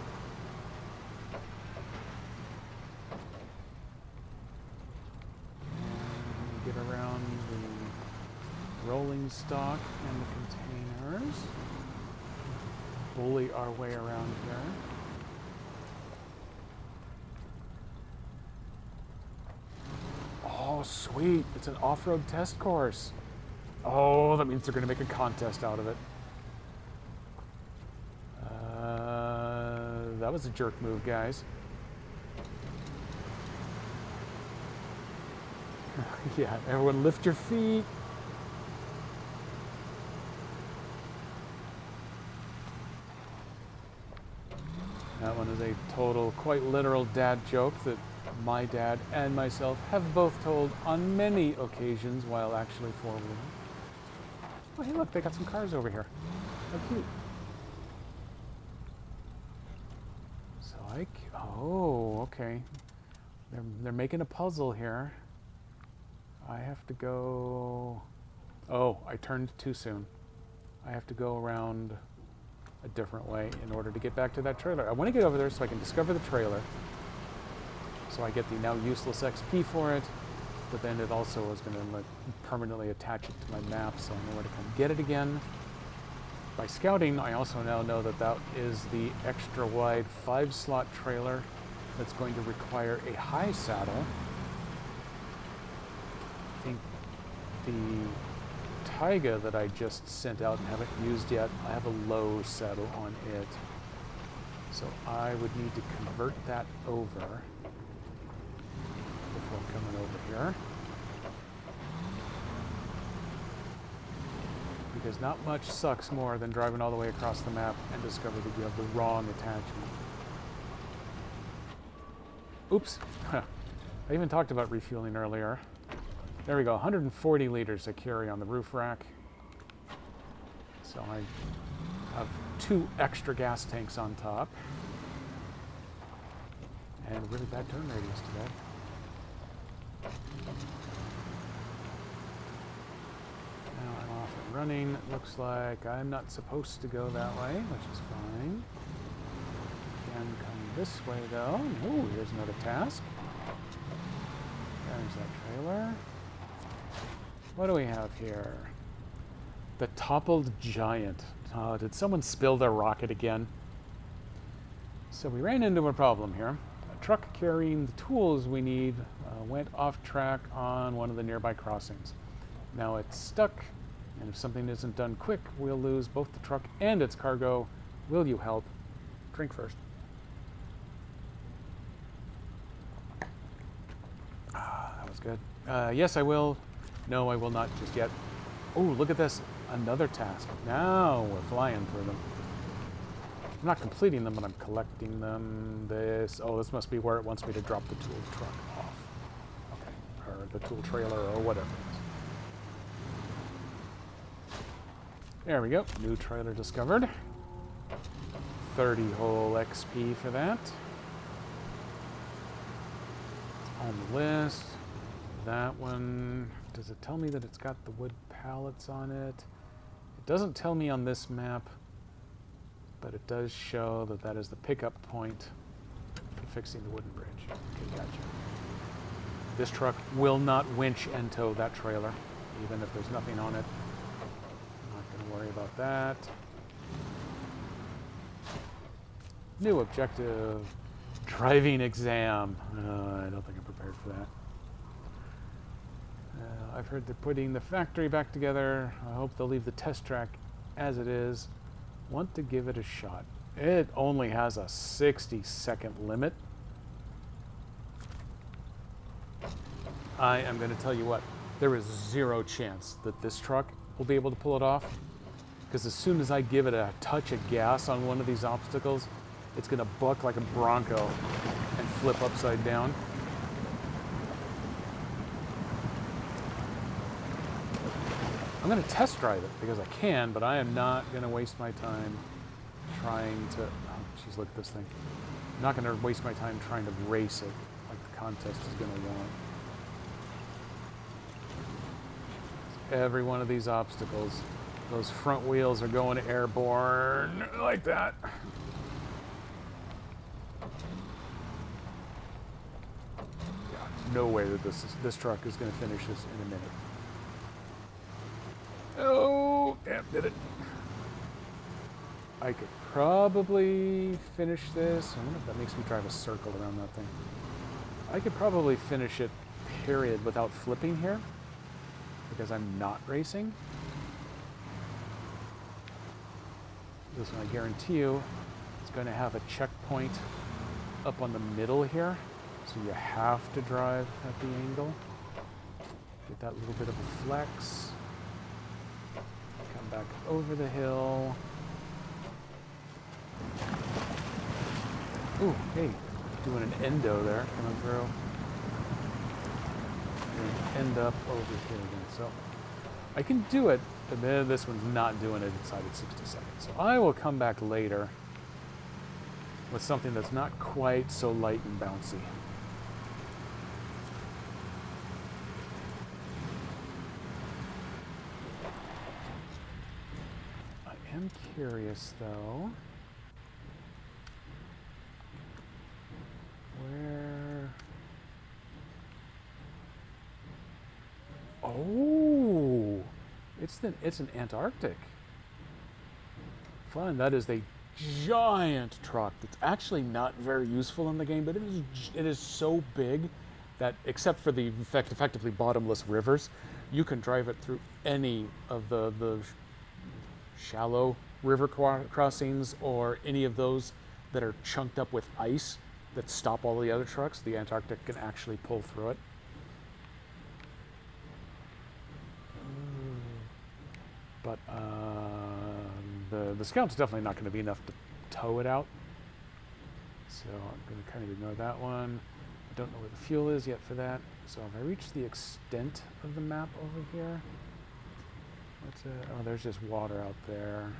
And get around the rolling stock and the containers. Bully our way around here. Oh, sweet. It's an off-road test course. Oh, that means they're going to make a contest out of it. That was a jerk move, guys. Yeah, everyone lift your feet. That one is a total, quite literal dad joke that my dad and myself have both told on many occasions while actually four-wheeling. Oh, hey, look, they got some cars over here. How cute. So oh, okay. They're making a puzzle here. I have to go... Oh, I turned too soon. I have to go around a different way in order to get back to that trailer. I want to get over there so I can discover the trailer. So I get the now useless XP for it, but then it also is going to permanently attach it to my map, so I know where to come get it again. By scouting, I also now know that that is the extra wide 5-slot trailer that's going to require a high saddle. I think the Taiga that I just sent out and haven't used yet, I have a low saddle on it. So I would need to convert that over before coming over here. Because not much sucks more than driving all the way across the map and discover that you have the wrong attachment. Oops. I even talked about refueling earlier. There we go, 140 liters I carry on the roof rack. So I have 2 extra gas tanks on top. And really bad turn radius today. Now I'm off and running. It looks like I'm not supposed to go that way, which is fine. Can come this way though. Oh, here's another task. There's that trailer. What do we have here? The toppled giant. Did someone spill their rocket again? So we ran into a problem here. A truck carrying the tools we need went off track on one of the nearby crossings. Now it's stuck, and if something isn't done quick, we'll lose both the truck and its cargo. Will you help? Drink first. That was good. Yes, I will. No, I will not just yet. Oh, look at this. Another task. Now we're flying through them. I'm not completing them, but I'm collecting them. This must be where it wants me to drop the tool truck off. Okay. Or the tool trailer or whatever it is. There we go. New trailer discovered. 30 whole XP for that. On the list. That one, does it tell me that it's got the wood pallets on it? It doesn't tell me on this map, but it does show that that is the pickup point for fixing the wooden bridge. Okay, gotcha. This truck will not winch and tow that trailer, even if there's nothing on it. I'm not going to worry about that. New objective, driving exam. I don't think I'm prepared for that. I've heard they're putting the factory back together. I hope they'll leave the test track as it is. Want to give it a shot. It only has a 60-second limit. I am going to tell you what, there is 0 chance that this truck will be able to pull it off. Because as soon as I give it a touch of gas on one of these obstacles, it's going to buck like a Bronco and flip upside down. I'm going to test drive it because I can, but I am not going to waste my time trying to... Oh, jeez, look at this thing. I'm not going to waste my time trying to race it like the contest is going to want. Every one of these obstacles, those front wheels are going airborne like that. Yeah, no way that this truck is going to finish this in a minute. Oh, damn, did it. I could probably finish this. I wonder if that makes me drive a circle around that thing. I could probably finish it, period, without flipping here, because I'm not racing. This one, I guarantee you, it's going to have a checkpoint up on the middle here, so you have to drive at the angle. Get that little bit of a flex. Come back over the hill. Ooh, hey, doing an endo there, coming through. And end up over here again. So I can do it, but then this one's not doing it inside of 60 seconds. So I will come back later with something that's not quite so light and bouncy. I am curious though. Where? Oh, it's an Antarctic. Fun. That is a giant truck. That's actually not very useful in the game, but it is so big that, except for the effectively bottomless rivers, you can drive it through any of the shallow river crossings or any of those that are chunked up with ice that stop all the other trucks. The Antarctic can actually pull through it. But the Scout's definitely not going to be enough to tow it out. So I'm going to kind of ignore that one. I don't know where the fuel is yet for that. So have I reached the extent of the map over here? What's it? Oh, there's just water out there.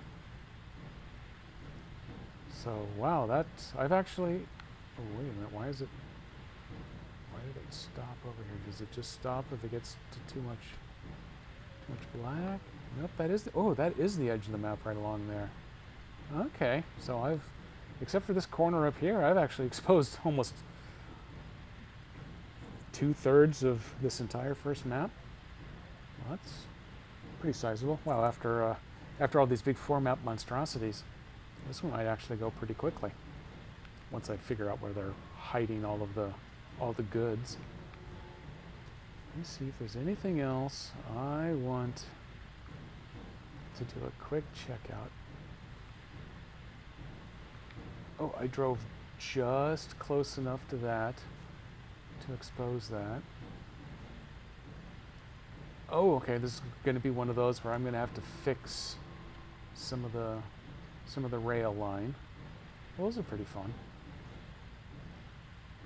So, wow, that's... I've actually... Oh, wait a minute, why did it stop over here? Does it just stop if it gets to too much black? Nope, that is the edge of the map right along there. Okay, so I've, except for this corner up here, I've actually exposed almost 2/3 of this entire first map. Well, that's pretty sizable. Wow, after all these big 4-map monstrosities, this one might actually go pretty quickly once I figure out where they're hiding all the goods. Let me see if there's anything else I want to do a quick checkout. Oh, I drove just close enough to that to expose that. Oh, okay, this is going to be one of those where I'm going to have to fix some of the rail line. Those are pretty fun.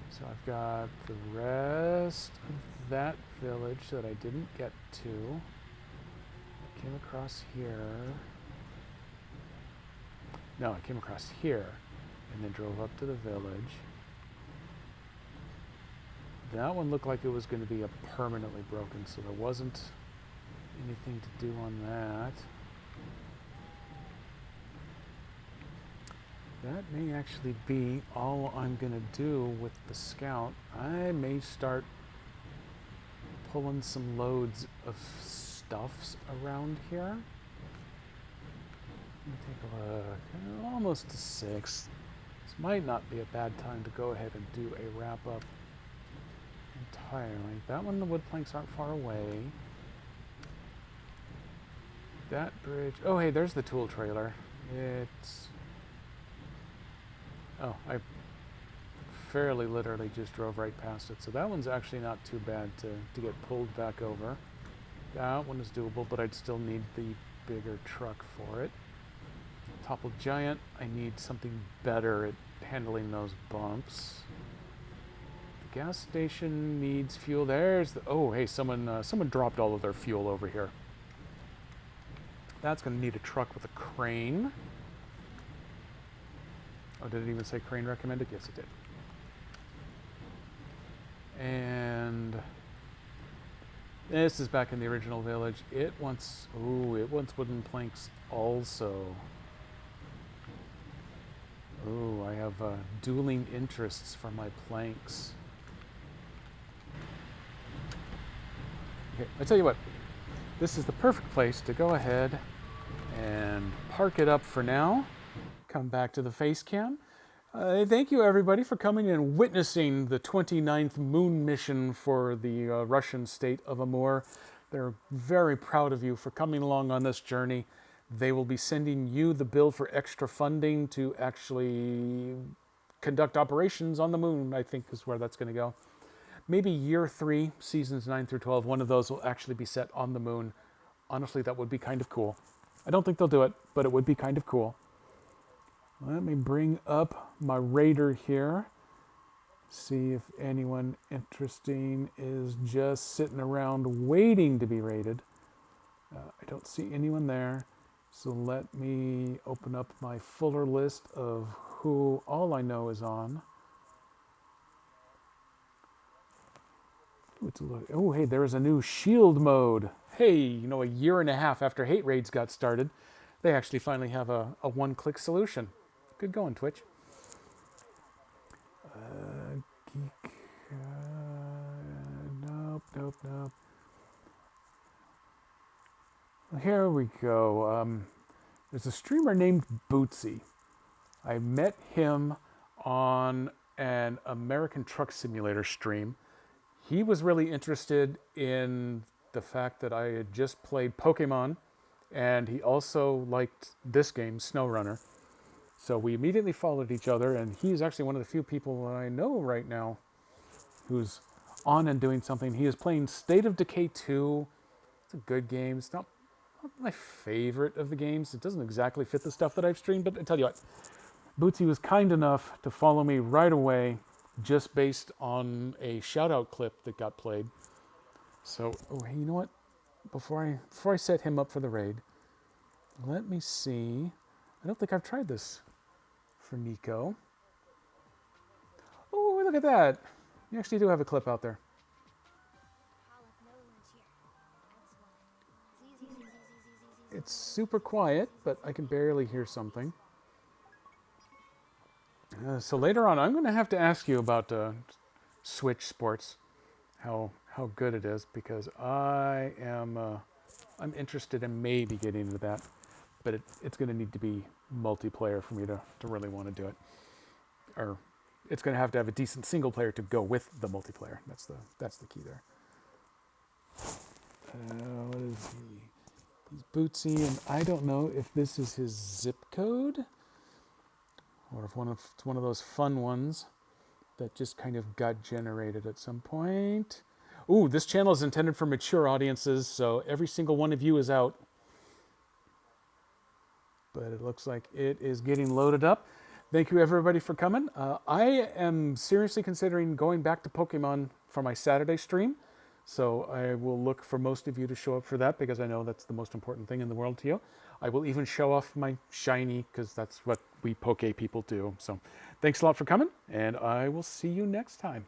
So I've got the rest of that village that I didn't get to. I came across here. No, I came across here and then drove up to the village. That one looked like it was going to be permanently broken, so there wasn't anything to do on that. That may actually be all I'm going to do with the Scout. I may start pulling some loads of stuffs around here. Let me take a look. Almost to 6. This might not be a bad time to go ahead and do a wrap up entirely. That one, the wood planks aren't far away. That bridge. Oh, hey, there's the tool trailer. It's... Oh, I fairly literally just drove right past it. So that one's actually not too bad to get pulled back over. That one is doable, but I'd still need the bigger truck for it. Toppled Giant, I need something better at handling those bumps. The gas station needs fuel. There's the... Oh, hey, someone dropped all of their fuel over here. That's going to need a truck with a crane. Oh, did it even say Crane recommended? Yes, it did. And this is back in the original village. It wants wooden planks also. Ooh, I have dueling interests for my planks. Okay, I tell you what, this is the perfect place to go ahead and park it up for now. Come back to the face cam. Thank you, everybody, for coming and witnessing the 29th moon mission for the Russian state of Amur. They're very proud of you for coming along on this journey. They will be sending you the bill for extra funding to actually conduct operations on the moon, I think is where that's going to go. Maybe year 3, seasons 9 through 12, one of those will actually be set on the moon. Honestly, that would be kind of cool. I don't think they'll do it, but it would be kind of cool. Let me bring up my raider here. See if anyone interesting is just sitting around waiting to be raided. I don't see anyone there. So let me open up my fuller list of who all I know is on. Oh, hey, there's a new shield mode. Hey, you know, a year and a half after Hate Raids got started, they actually finally have a one-click solution. Good going, Twitch. Geek. Nope. Here we go. There's a streamer named Bootsy. I met him on an American Truck Simulator stream. He was really interested in the fact that I had just played Pokemon, and he also liked this game, SnowRunner. So we immediately followed each other, and he's actually one of the few people that I know right now who's on and doing something. He is playing State of Decay 2. It's a good game. It's not my favorite of the games. It doesn't exactly fit the stuff that I've streamed, but I tell you what, Bootsy was kind enough to follow me right away just based on a shout-out clip that got played. So, hey, you know what? Before I set him up for the raid, let me see. I don't think I've tried this for Nico. Oh, look at that. You actually do have a clip out there. It's super quiet, but I can barely hear something. So later on, I'm going to have to ask you about Switch Sports, how good it is, because I'm interested in maybe getting into that, but it's going to need to be multiplayer for me to really want to do it, or it's going to have a decent single player to go with the multiplayer. That's the key there. What is he? He's Bootsy, and I don't know if this is his zip code, or if it's one of those fun ones that just kind of got generated at some point. Ooh, this channel is intended for mature audiences, so every single one of you is out. But it looks like it is getting loaded up. Thank you, everybody, for coming. I am seriously considering going back to Pokemon for my Saturday stream. So I will look for most of you to show up for that, because I know that's the most important thing in the world to you. I will even show off my shiny, because that's what we Poke people do. So thanks a lot for coming, and I will see you next time.